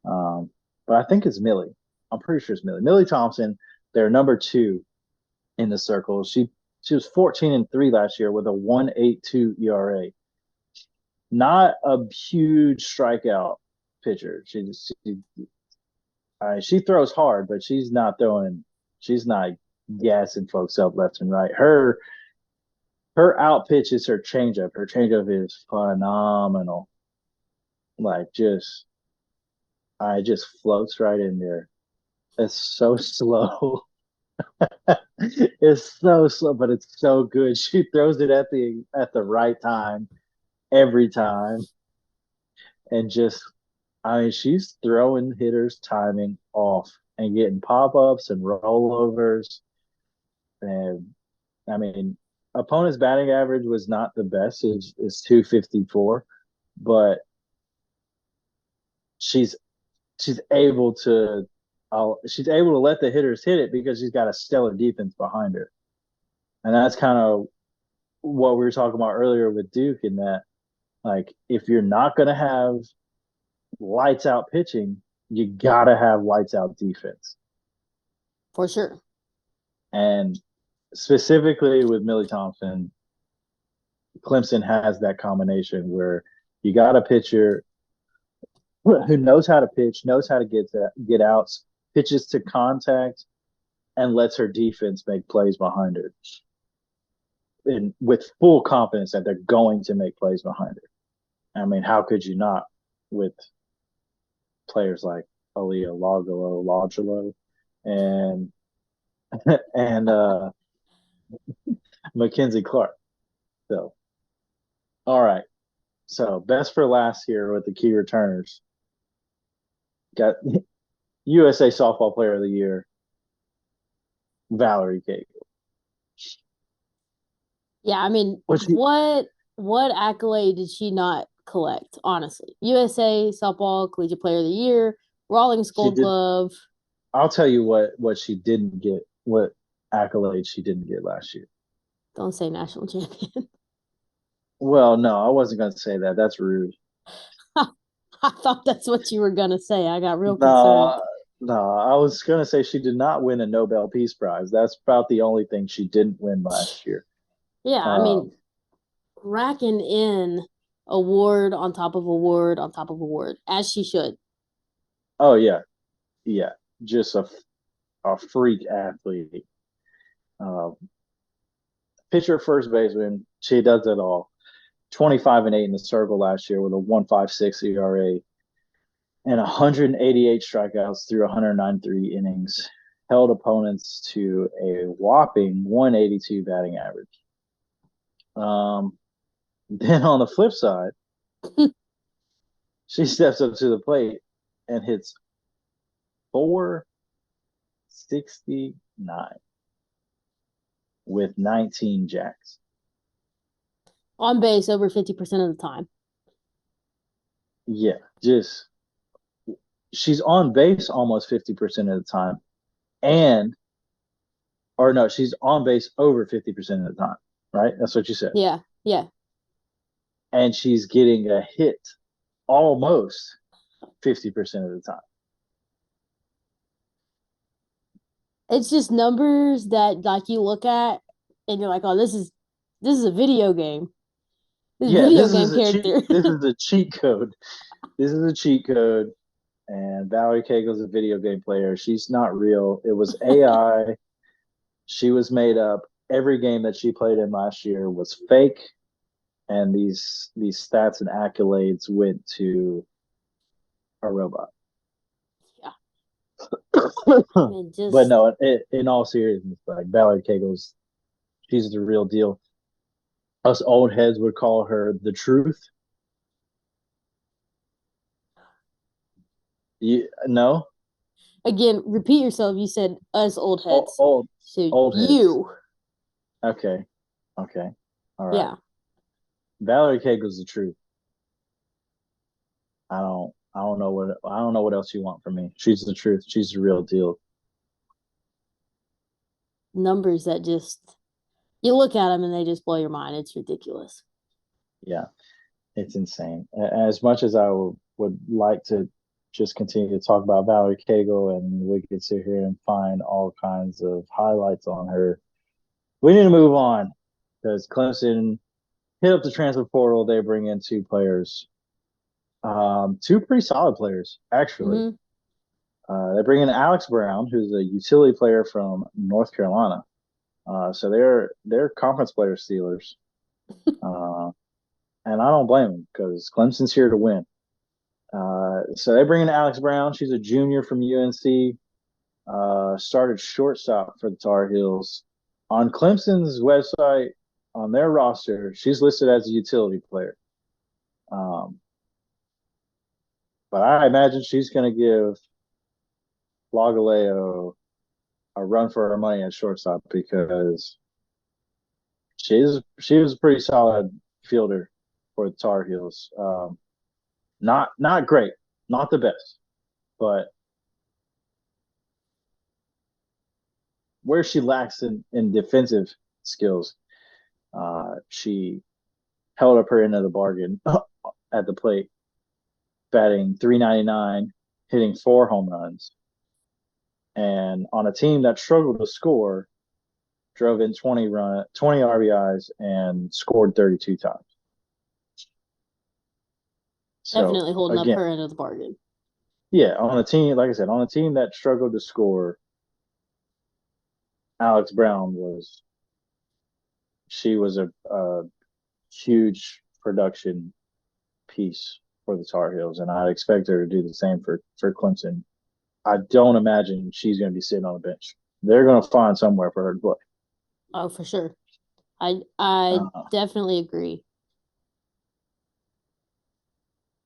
but I think it's Millie. I'm pretty sure it's Millie. Millie Thompson. They're number 2 in the circle. She was 14-3 last year with a 1.82 ERA. Not a huge strikeout pitcher. She throws hard, but she's not gassing folks up left and right. Her out pitch is her changeup. Her changeup is phenomenal. Like just floats right in there. It's so slow. It's so slow, but it's so good. She throws it at the right time every time. And she's throwing hitters' timing off and getting pop-ups and rollovers. And I mean, opponent's batting average was not the best. It's 254, but she's able to let the hitters hit it because she's got a stellar defense behind her. And that's kind of what we were talking about earlier with Duke, in that, like, if you're not going to have lights out pitching, you got to have lights out defense. For sure. And specifically with Millie Thompson, Clemson has that combination where you got a pitcher who knows how to pitch, knows how to get outs, pitches to contact, and lets her defense make plays behind her. And with full confidence that they're going to make plays behind her. I mean, how could you not with players like Aaliyah Logalo, and Mackenzie Clark. So, all right. So, best for last here with the key returners. Got USA Softball Player of the Year, Valerie Cagle. Yeah, I mean, what accolade did she not collect, honestly? USA Softball Collegiate Player of the Year, Rawlings Gold Glove. I'll tell you what she didn't get, what accolade she didn't get last year. Don't say national champion. Well, no, I wasn't going to say that. That's rude. I thought that's what you were gonna say. I got real concerned. No, no, I was going to say she did not win a Nobel Peace Prize. That's about the only thing she didn't win last year. Yeah, I Um, mean, racking in award on top of award on top of award, as she should. oh yeah, yeah, just a freak athlete. Um, Pitcher first baseman, she does it all. 25-8 in the circle last year with a 1.56 ERA and 188 strikeouts through 193 innings. Held opponents to a whopping 182 batting average. Then on the flip side, she steps up to the plate and hits 469 with 19 jacks. On base over 50% of the time. Yeah, just she's on base almost 50% of the time. And or no, she's on base over 50% of the time, right? That's what you said. Yeah, yeah. And she's getting a hit almost 50% of the time. It's just numbers that like you look at and you're like, oh, this is a video game. This Yeah, video game character. this is a cheat code. This is a cheat code. And Valerie Kegel's a video game player. She's not real. It was AI. She was made up. Every game that she played in last year was fake. And these stats and accolades went to a robot. But no, in all seriousness, like Valerie Kegel's, she's the real deal. Us old heads would call her the truth. You no? Again, repeat yourself. You said us old heads. So old you. Heads. Okay. Okay. All right. Yeah. Valerie Kegel's the truth. I don't know what else you want from me. She's the truth. She's the real deal. Numbers that just you look at them and they just blow your mind. It's ridiculous. Yeah, it's insane. As much as I would like to just continue to talk about Valerie Kegel and we could sit here and find all kinds of highlights on her, we need to move on because Clemson hit up the transfer portal. They bring in two players, two pretty solid players actually. Mm-hmm. They bring in Alex Brown, who's a utility player from North Carolina. So they're conference player stealers, and I don't blame them because Clemson's here to win. So they bring in Alex Brown. She's a junior from UNC. Started shortstop for the Tar Heels. On Clemson's website, on their roster, she's listed as a utility player. But I imagine she's going to give Lagaleo a run for her money at shortstop because she was a pretty solid fielder for the Tar Heels. Not great, not the best, but where she lacks in defensive skills, she held up her end of the bargain at the plate, batting 399, hitting 4 home runs, and on a team that struggled to score, drove in 20 RBIs and scored 32 times. So, definitely holding up her end of the bargain. Yeah, on a team, like I said, on a team that struggled to score, Alex Brown was a huge production piece for the Tar Heels, and I'd expect her to do the same for Clemson. I don't imagine she's going to be sitting on the bench. They're going to find somewhere for her to play. Oh, for sure. I definitely agree.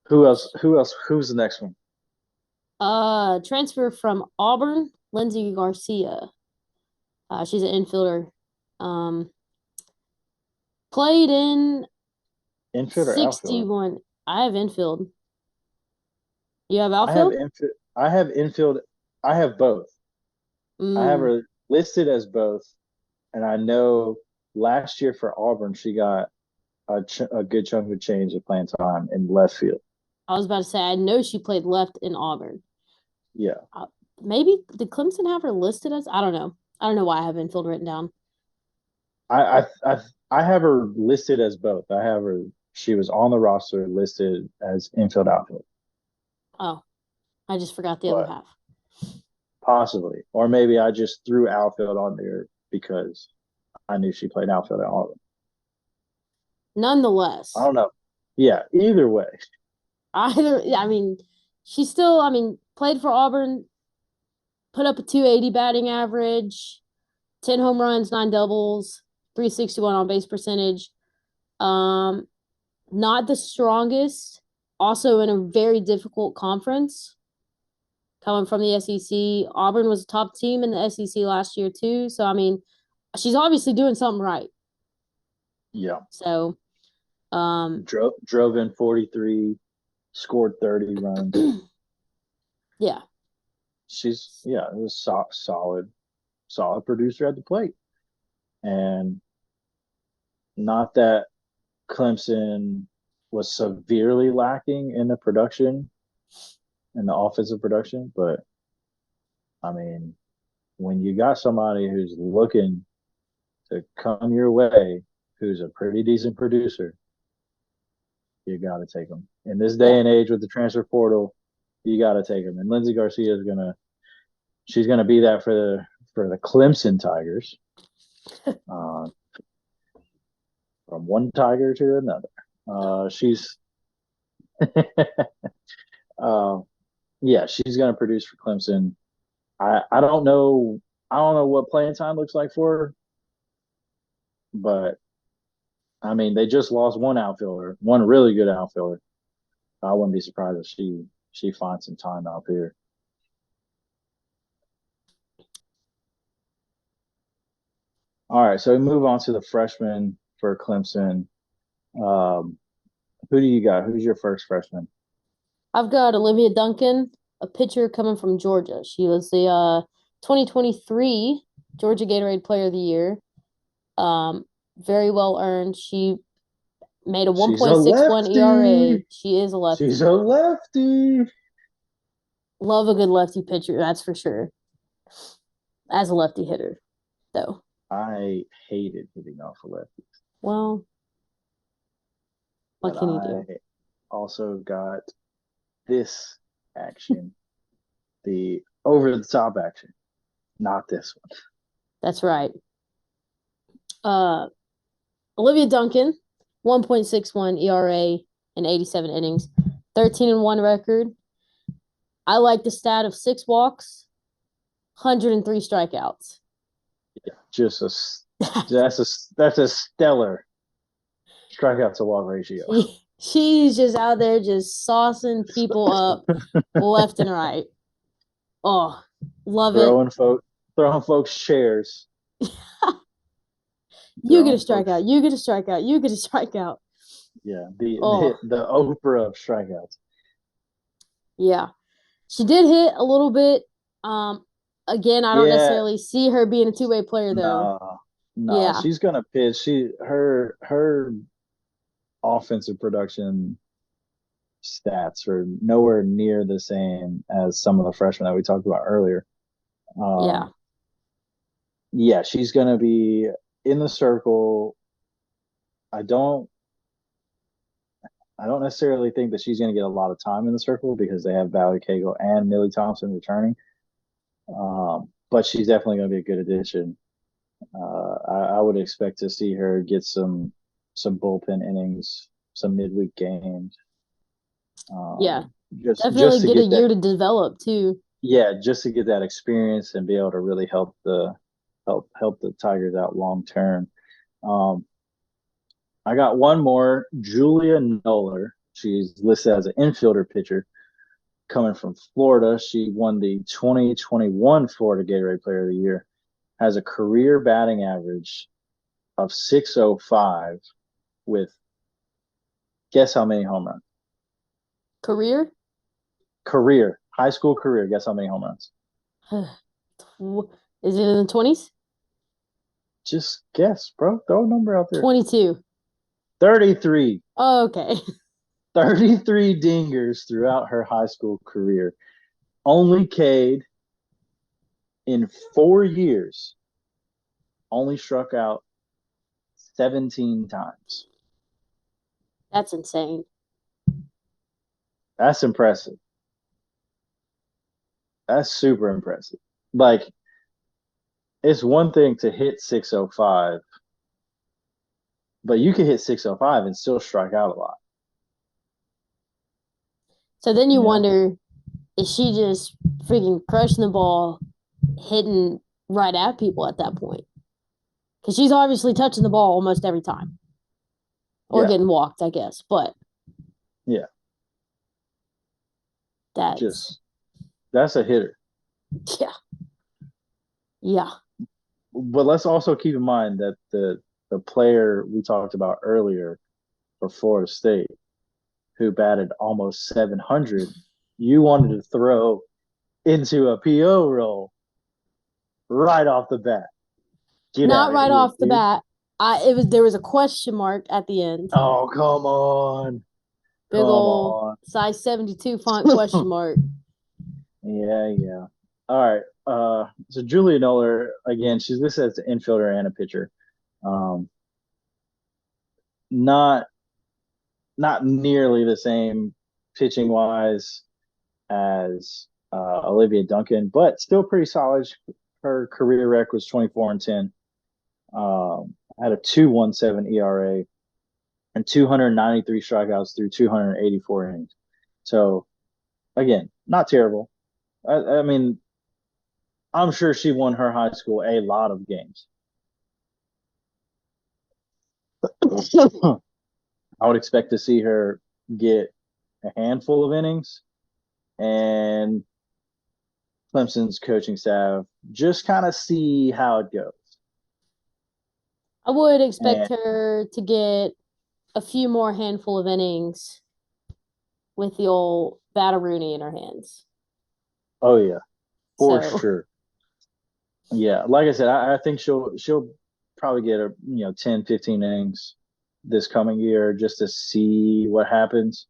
Who else? Who's the next one? Transfer from Auburn, Lindsay Garcia. She's an infielder. Played in infield or 61. Outfield? I have infield. You have outfield? outfield? I have infield. I have both. I have her listed as both, and I know last year for Auburn she got a good chunk of change of playing time in left field. I was about to say, I know she played left in Auburn. Yeah. Maybe did Clemson have her listed as? I don't know. I don't know why I have infield written down. I have her listed as both. I have her. She was on the roster listed as infield outfield. Oh, I just forgot the other But half. possibly, or maybe I just threw outfield on there because I knew she played outfield at Auburn. Nonetheless, I don't know. Yeah, either way. I mean, she still, played for Auburn, put up a 280 batting average, 10 home runs, 9 doubles, 361 on base percentage. Not the strongest, also in a very difficult conference. Coming from the SEC, Auburn was a top team in the SEC last year too. So she's obviously doing something right. Yeah. So, drove in 43, scored 30 runs. Yeah. It was solid producer at the plate. And not that Clemson was severely lacking in the production, in the offensive production, but I mean, when you got somebody who's looking to come your way, who's a pretty decent producer, you got to take them. In this day and age with the transfer portal, you got to take them. And Lindsey Garcia she's gonna be that for the Clemson Tigers, from one Tiger to another. She's, yeah, she's gonna produce for Clemson. I don't know what playing time looks like for her, but I mean they just lost one really good outfielder. I wouldn't be surprised if she finds some time out there. All right, so we move on to the freshman for Clemson. Who do you got? Who's your first freshman? I've got Olivia Duncan, a pitcher coming from Georgia. She was the 2023 Georgia Gatorade Player of the Year. Very well earned. She made a 1.61 ERA. She is a lefty. She's a lefty. Love a good lefty pitcher, that's for sure. As a lefty hitter, though. I hated hitting off a lefty. Well, what can you do? Also got this action, the over the top action, not this one. That's right. Olivia Duncan, 1.61 ERA in 87 innings, 13-1 record. I like the stat of 6 walks, 103 strikeouts. Yeah, that's a stellar strikeout to walk ratio. She's just out there just saucing people up left and right. Oh, love it. Throwing folks chairs. You get a strikeout. You get a strikeout. You get a strikeout. Yeah, the Oprah of strikeouts. Yeah, she did hit a little bit. Again, I don't necessarily see her being a two-way player though. No, yeah. She's gonna pitch. Her offensive production stats are nowhere near the same as some of the freshmen that we talked about earlier. Yeah, she's gonna be in the circle. I don't necessarily think that she's going to get a lot of time in the circle because they have Valerie Cagle and Millie Thompson returning. But she's definitely going to be a good addition. I would expect to see her get some bullpen innings, some midweek games. Definitely get a year to develop too. Yeah, just to get that experience and be able to really help the Tigers out long term. I got one more, Julia Noller. She's listed as an infielder pitcher coming from Florida. She won the 2021 Florida Gatorade Player of the Year. Has a career batting average of 605 with, guess how many home runs? Career, high school career. Guess how many home runs? Is it in the 20s? Just guess, bro. Throw a number out there. 22. 33. Oh, okay. 33 dingers throughout her high school career. Only Cade in 4 years only struck out 17 times. That's insane. That's impressive. That's super impressive. Like, it's one thing to hit 605, but you can hit 605 and still strike out a lot. So then you Yeah. wonder, is she just freaking crushing the ball, hitting right at people at that point? Because she's obviously touching the ball almost every time. Or Yeah. getting walked, I guess. But Yeah. that's a hitter. Yeah. Yeah. But let's also keep in mind that the player we talked about earlier for Florida State, who batted almost 700, you wanted to throw into a PO role right off the bat. Not right here, off the dude. bat. There was a question mark at the end. Oh, come on. Big ol' size 72 font question mark. Yeah. All right. So Julia Noller, again, she's listed as an infielder and a pitcher. Not nearly the same pitching wise as Olivia Duncan, but still pretty solid. Her career rec was 24-10. Had a 2.17 ERA and 293 strikeouts through 284 innings. So again, not terrible. I mean, I'm sure she won her high school a lot of games. I would expect to see her get a handful of innings, and Clemson's coaching staff just kind of see how it goes. I would expect And, her to get a few more handful of innings with the old Battle-Rooney in her hands. oh yeah, for sure. Yeah, like I said, I think she'll probably get 10, 15 innings this coming year just to see what happens.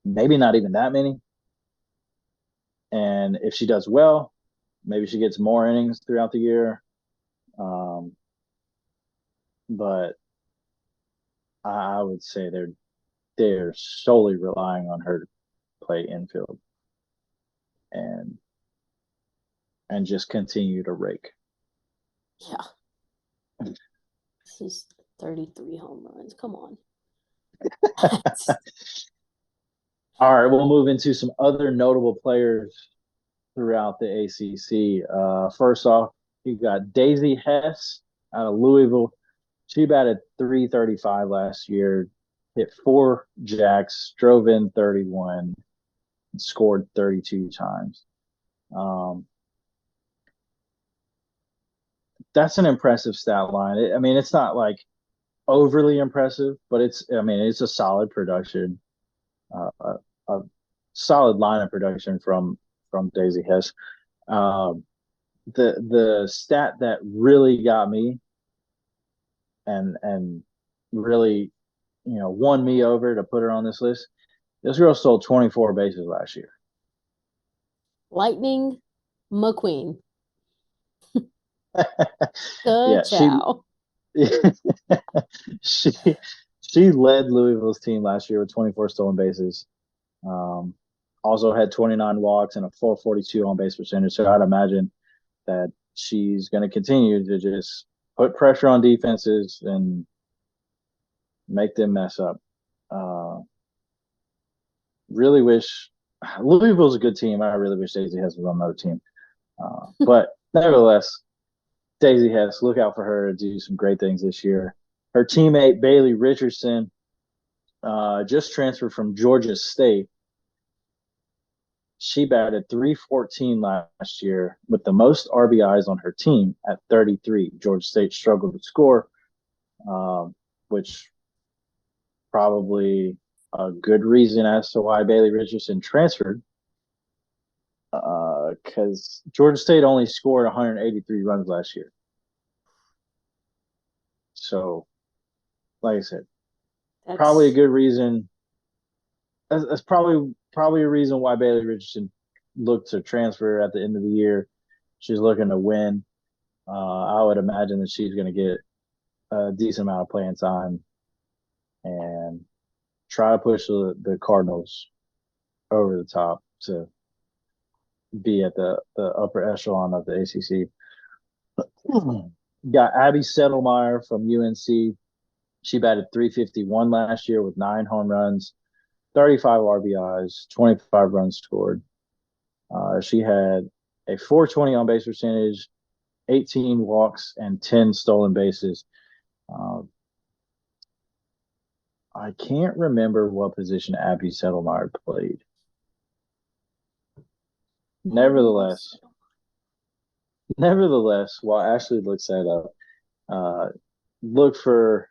Maybe not even that many. And if she does well, maybe she gets more innings throughout the year. But I would say they're solely relying on her to play infield and just continue to rake. Yeah. This is 33 home runs. Come on. All right, we'll move into some other notable players throughout the ACC. First off, you got Daisy Hess out of Louisville. She batted 335 last year, hit 4 jacks, drove in 31, and scored 32 times. That's an impressive stat line. It's not like overly impressive, but it's a solid production, a solid line of production from Daisy Hess. The stat that really got me and really won me over to put her on this list. This girl stole 24 bases last year. Lightning McQueen. Yeah, Ciao. she led Louisville's team last year with 24 stolen bases. Also had 29 walks and a 442 on base percentage. So I'd imagine that she's going to continue to just put pressure on defenses and make them mess up. Really wish Louisville's a good team. I really wish Daisy Hess was on another team. But nevertheless, Daisy Hess, look out for her to do some great things this year. Her teammate Bailey Richardson just transferred from Georgia State. She batted 314 last year with the most RBIs on her team at 33. Georgia State struggled to score, which probably a good reason as to why Bailey Richardson transferred, because Georgia State only scored 183 runs last year. So like I said, That's probably a good reason. That's probably a reason why Bailey Richardson looked to transfer at the end of the year. She's looking to win. I would imagine that she's going to get a decent amount of playing time and try to push the Cardinals over the top to be at the upper echelon of the ACC. Got Abby Settlemeyer from UNC. She batted 351 last year with 9 home runs, 35 RBIs, 25 runs scored. She had a 420 on base percentage, 18 walks, and 10 stolen bases. I can't remember what position Abby Settlemeyer played. Nevertheless, while Ashley looks that up, look for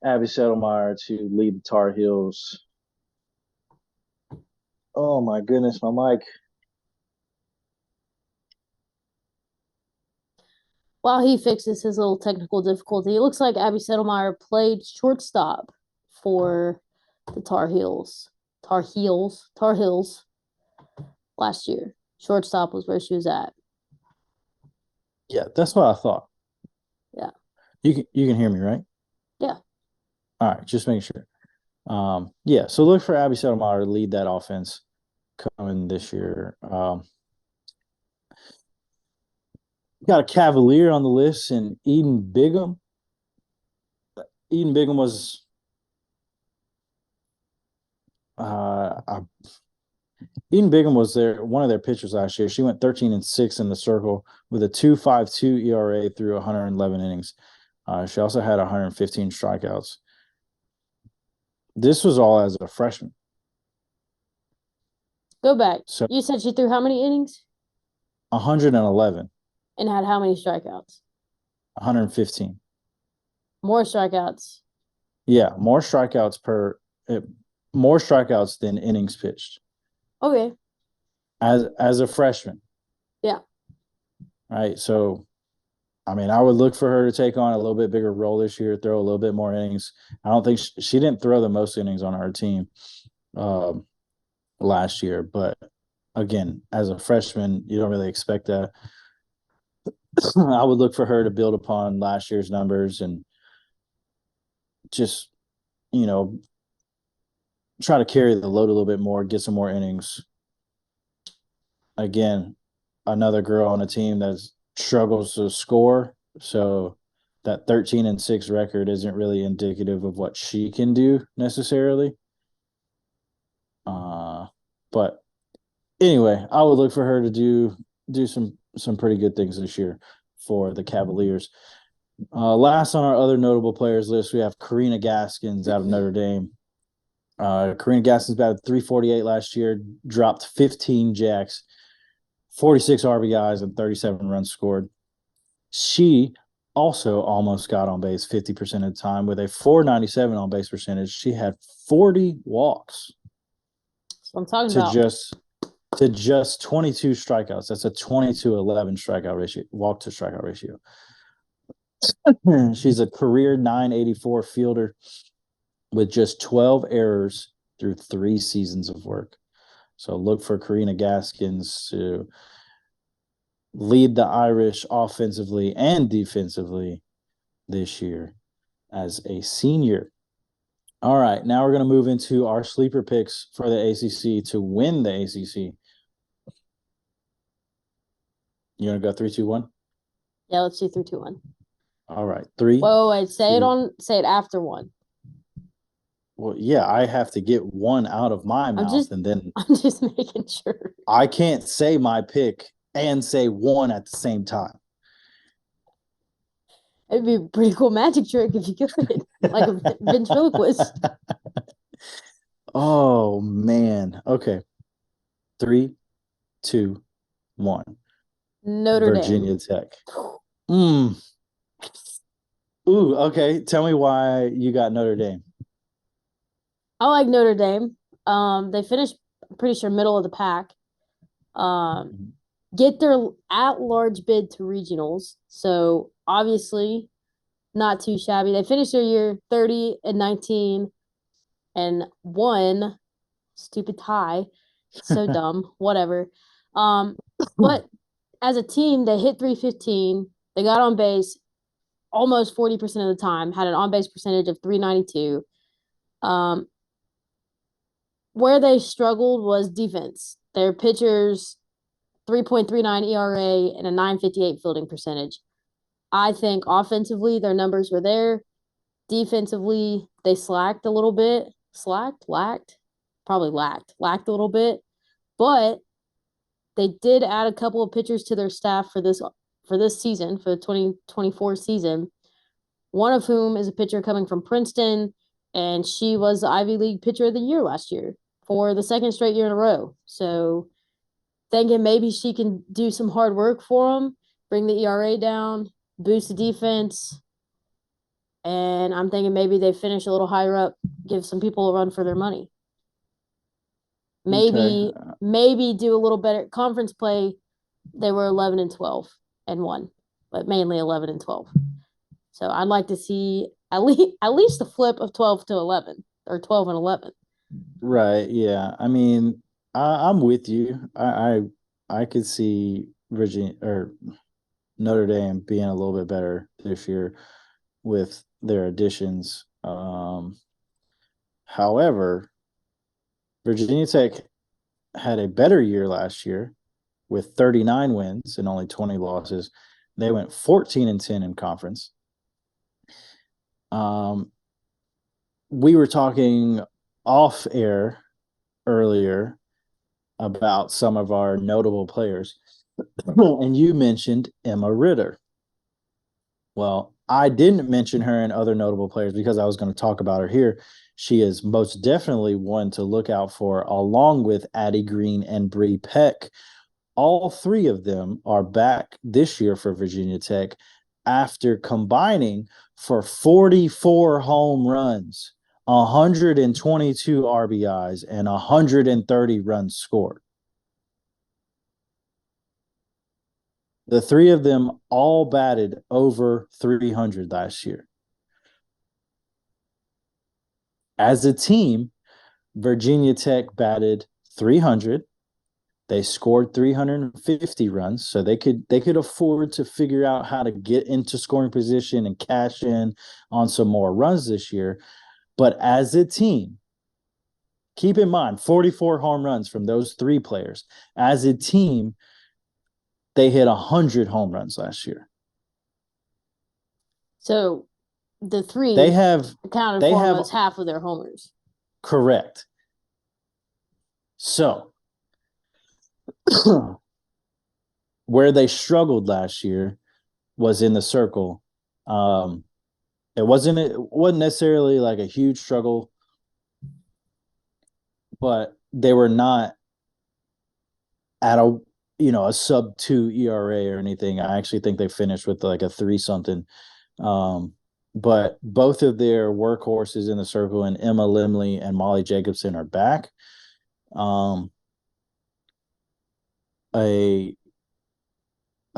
Abby Settlemeyer to lead the Tar Heels. Oh my goodness, my mic. While he fixes his little technical difficulty, it looks like Abby Settlemeyer played shortstop for the Tar Heels last year. Shortstop was where she was at. Yeah, that's what I thought. Yeah. You can hear me, right? Yeah. All right, just making sure. Yeah, so look for Abby Settlemeyer to lead that offense coming this year. Got a Cavalier on the list and Eden Bigham. Eden Bigham was Eden Bigham was one of their pitchers last year. She went 13-6 in the circle with a 2.52 ERA through 111 innings. She also had 115 strikeouts. This was all as a freshman. Go back. So you said she threw how many innings? 111. And had how many strikeouts? 115. More strikeouts. Yeah, more strikeouts than innings pitched. Okay. As a freshman. Yeah. Right. So, I mean, I would look for her to take on a little bit bigger role this year, throw a little bit more innings. I don't think she didn't throw the most innings on our team last year, but again, as a freshman, you don't really expect that. I would look for her to build upon last year's numbers and just, try to carry the load a little bit more, get some more innings. Again, another girl on a team that struggles to score. So that 13-6 record isn't really indicative of what she can do necessarily. But anyway, I would look for her to do some pretty good things this year for the Cavaliers. Last on our other notable players list, we have Karina Gaskins out of Notre Dame. Karina Gaskins batted 348 last year, dropped 15 jacks, 46 RBIs, and 37 runs scored. She also almost got on base 50% of the time with a 497 on base percentage. She had 40 walks. That's what I'm talking about. To just 22 strikeouts. That's a 20-11 strikeout ratio, walk to strikeout ratio. She's a career 984 fielder with just 12 errors through 3 seasons of work. So look for Karina Gaskins to lead the Irish offensively and defensively this year as a senior. All right, now we're going to move into our sleeper picks for the ACC to win the ACC. You want to go 3, 2, 1? Yeah, let's do 3, 2, 1. All right, 3. Wait. Say it after 1. Well, yeah, I have to get 1 out of my mouth, and then I'm just making sure. I can't say my pick and say 1 at the same time. It'd be a pretty cool magic trick if you could, like a ventriloquist. Oh man. Okay. 3, 2, 1. Notre Virginia Dame. Tech. Ooh, okay. Tell me why you got Notre Dame. I like Notre Dame. They finished, I'm pretty sure, middle of the pack. Get their at-large bid to regionals. So obviously, not too shabby. They finished their year 30-19 and won. Stupid tie. So dumb. Whatever. But as a team, they hit 315. They got on base almost 40% of the time, had an on base percentage of 392. Where they struggled was defense. Their pitchers 3.39 ERA and a 958 fielding percentage. I think offensively their numbers were there. Defensively, they slacked a little bit. Lacked a little bit. But they did add a couple of pitchers to their staff for this season, for the 2024 season. One of whom is a pitcher coming from Princeton, and she was the Ivy League Pitcher of the Year last year for the second straight year in a row. So thinking maybe she can do some hard work for them, bring the ERA down, boost the defense. And I'm thinking maybe they finish a little higher up, give some people a run for their money. Maybe do a little better conference play. They were 11-12 and won, but mainly 11-12. So I'd like to see at least a flip of 12-11 or 12-11. Right. Yeah. I mean, I'm with you. I could see Virginia or Notre Dame being a little bit better this year with their additions. However, Virginia Tech had a better year last year with 39 wins and only 20 losses. They went 14-10 in conference. We were talking off air earlier about some of our notable players, and you mentioned Emma Ritter. Well, I didn't mention her and other notable players because I was going to talk about her here. She is most definitely one to look out for, along with Addie Green and Bree Peck. All three of them are back this year for Virginia Tech after combining for 44 home runs, 122 RBIs, and 130 runs scored. The three of them all batted over 300 last year. As a team, Virginia Tech batted 300. They scored 350 runs, so they could afford to figure out how to get into scoring position and cash in on some more runs this year. But as a team, keep in mind 44 home runs from those three players. As a team, they hit 100 home runs last year. So the three accounted for almost half of their homers. Correct. So where they struggled last year was in the circle. It wasn't necessarily like a huge struggle, but they were not at a sub 2 ERA or anything. I actually think they finished with like a 3-something. But both of their workhorses in the circle, and Emma Limley and Molly Jacobson, are back. A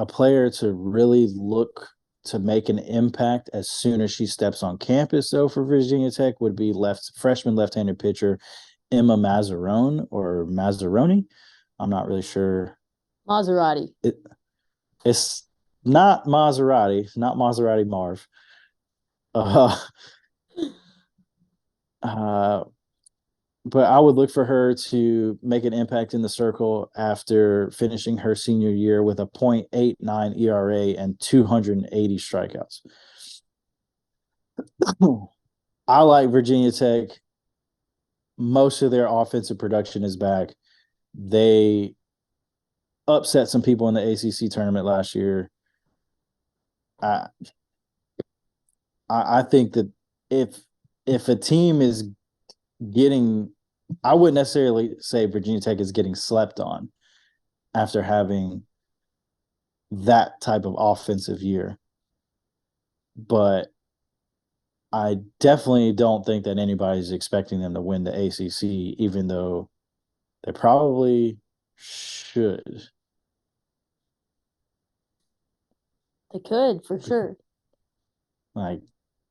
player to really look to make an impact as soon as she steps on campus, though, for Virginia Tech would be freshman left-handed pitcher Emma Mazzaroni. I'm not really sure. Maserati. It's not Maserati. It's not Maserati Marv. But I would look for her to make an impact in the circle after finishing her senior year with a .89 ERA and 280 strikeouts. I like Virginia Tech. Most of their offensive production is back. They upset some people in the ACC tournament last year. I think that if a team is getting, I wouldn't necessarily say Virginia Tech is getting slept on after having that type of offensive year. But I definitely don't think that anybody's expecting them to win the ACC, even though they probably should. They could, for sure. Like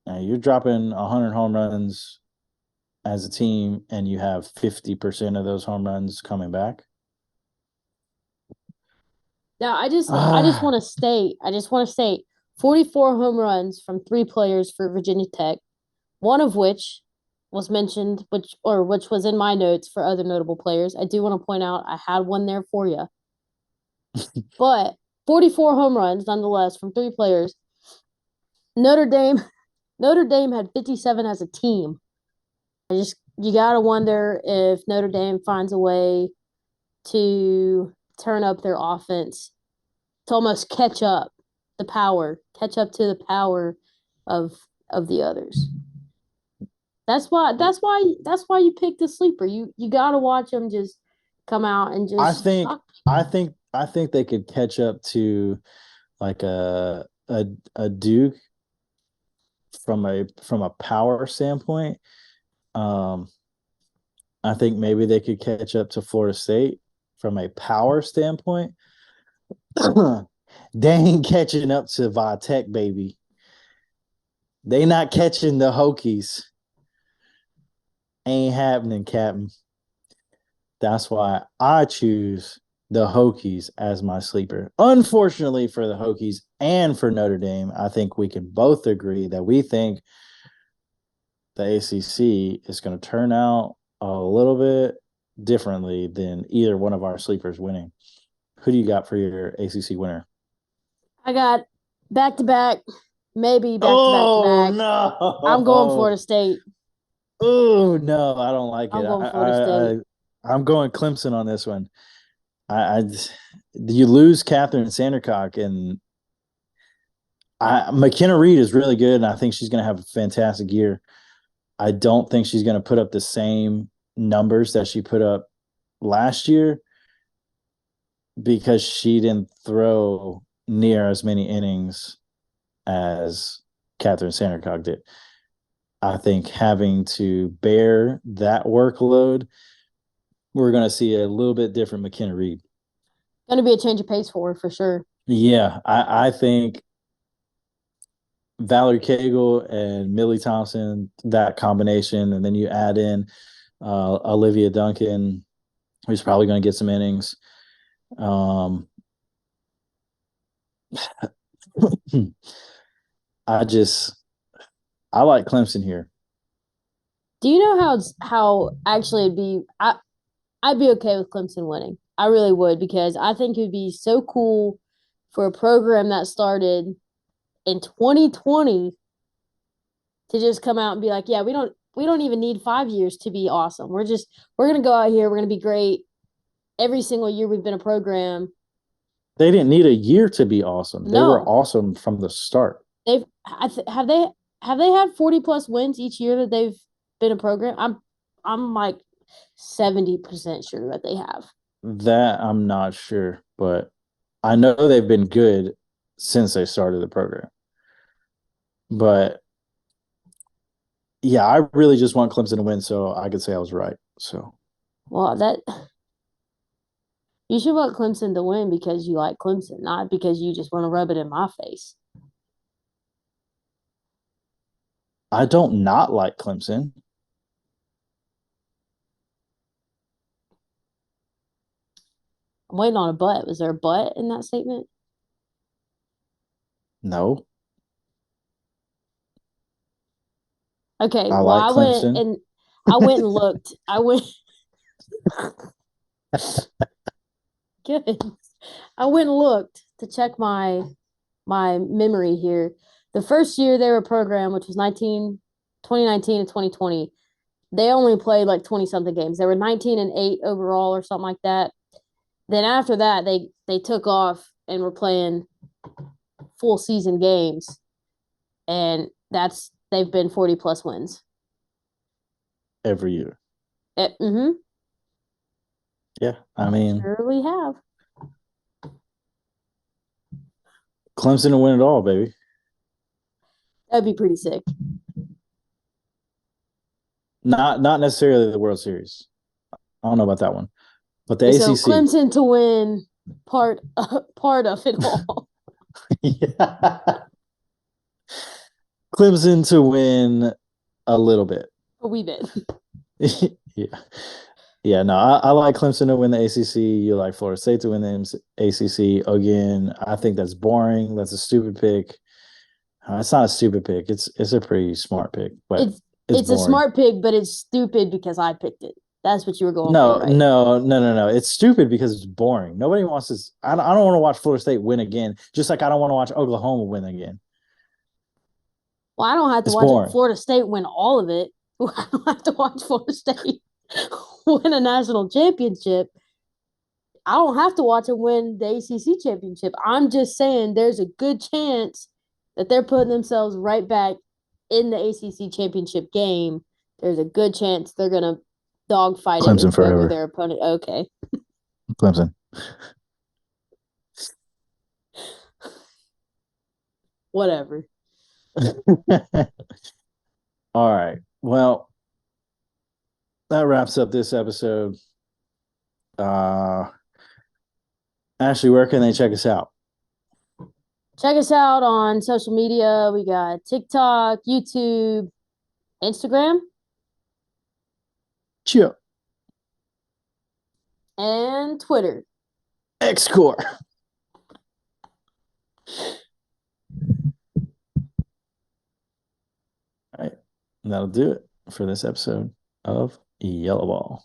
you're dropping 100 home runs as a team, and you have 50% of those home runs coming back. Now, I just want to state 44 home runs from 3 players for Virginia Tech, one of which was mentioned, which was in my notes for other notable players. I do want to point out I had one there for you. But 44 home runs nonetheless from 3 players. Notre Dame had 57 as a team. You got to wonder if Notre Dame finds a way to turn up their offense to almost catch up to the power of the others. That's why you pick the sleeper. You got to watch them just come out and just I think they could catch up to like a Duke from a power standpoint. I think maybe they could catch up to Florida State from a power standpoint. They ain't catching up to Tech, baby. They not catching the Hokies. Ain't happening, Captain. That's why I choose the Hokies as my sleeper. Unfortunately for the Hokies and for Notre Dame, I think we can both agree that we think the ACC is going to turn out a little bit differently than either one of our sleepers winning. Who do you got for your ACC winner? I got back-to-back, maybe back-to-back. Oh, no. I'm going Florida State. Oh, no, I don't like it. I'm going Florida State. I'm going Clemson on this one. You lose Catherine Sandercock, and McKenna Reed is really good, and I think she's going to have a fantastic year. I don't think she's going to put up the same numbers that she put up last year because she didn't throw near as many innings as Catherine Sandercock did. I think having to bear that workload, we're going to see a little bit different McKenna Reed. Going to be a change of pace for her, for sure. Yeah, I think Valerie Cagle and Millie Thompson, that combination, and then you add in Olivia Duncan, who's probably going to get some innings. I like Clemson here. Do you know how actually it'd be? I'd be okay with Clemson winning. I really would, because I think it would be so cool for a program that started in 2020 to just come out and be like, yeah, we don't even need 5 years to be awesome. We're gonna go out here, we're gonna be great every single year we've been a program. They didn't need a year to be awesome. No. They were awesome from the start. Have they had 40+ wins each year that they've been a program? I'm like 70% sure that they have. That I'm not sure, but I know they've been good since they started the program. But yeah, I really just want Clemson to win, so I could say I was right. So, well, you should want Clemson to win because you like Clemson, not because you just want to rub it in my face. I don't not like Clemson. I'm waiting on a but. Was there a but in that statement? No. Okay, I like Clemson. I went and looked. Good. I went and looked to check my memory here. The first year they were a program, which was 2019 and 2020, they only played like 20-something games. They were 19-8 overall or something like that. Then after that, they took off and were playing full season games, and they've been 40+ wins every year. Mm-hmm. Yeah, I mean, surely have. Clemson to win it all, baby. That'd be pretty sick. Not necessarily the World Series. I don't know about that one, but the ACC. Clemson to win part of it all. Yeah. Clemson to win a little bit. A wee bit. Yeah. Yeah, no, I like Clemson to win the ACC. You like Florida State to win the ACC. Again, I think that's boring. That's a stupid pick. It's not a stupid pick. It's a pretty smart pick, but it's a smart pick, but it's stupid because I picked it. That's what you were going for, right? No. It's stupid because it's boring. Nobody wants this. I don't want to watch Florida State win again, just like I don't want to watch Oklahoma win again. Well, I don't have to watch Florida State win all of it. I don't have to watch Florida State win a national championship. I don't have to watch them win the ACC championship. I'm just saying there's a good chance that they're putting themselves right back in the ACC championship game. There's a good chance they're going to dogfight it with whoever their opponent. Okay. Clemson. Whatever. All right. Well, that wraps up this episode. Ashley, where can they check us out? Check us out on social media. We got TikTok, YouTube, Instagram. Chill. And Twitter. X-Core. All right. That'll do it for this episode of Yellaball.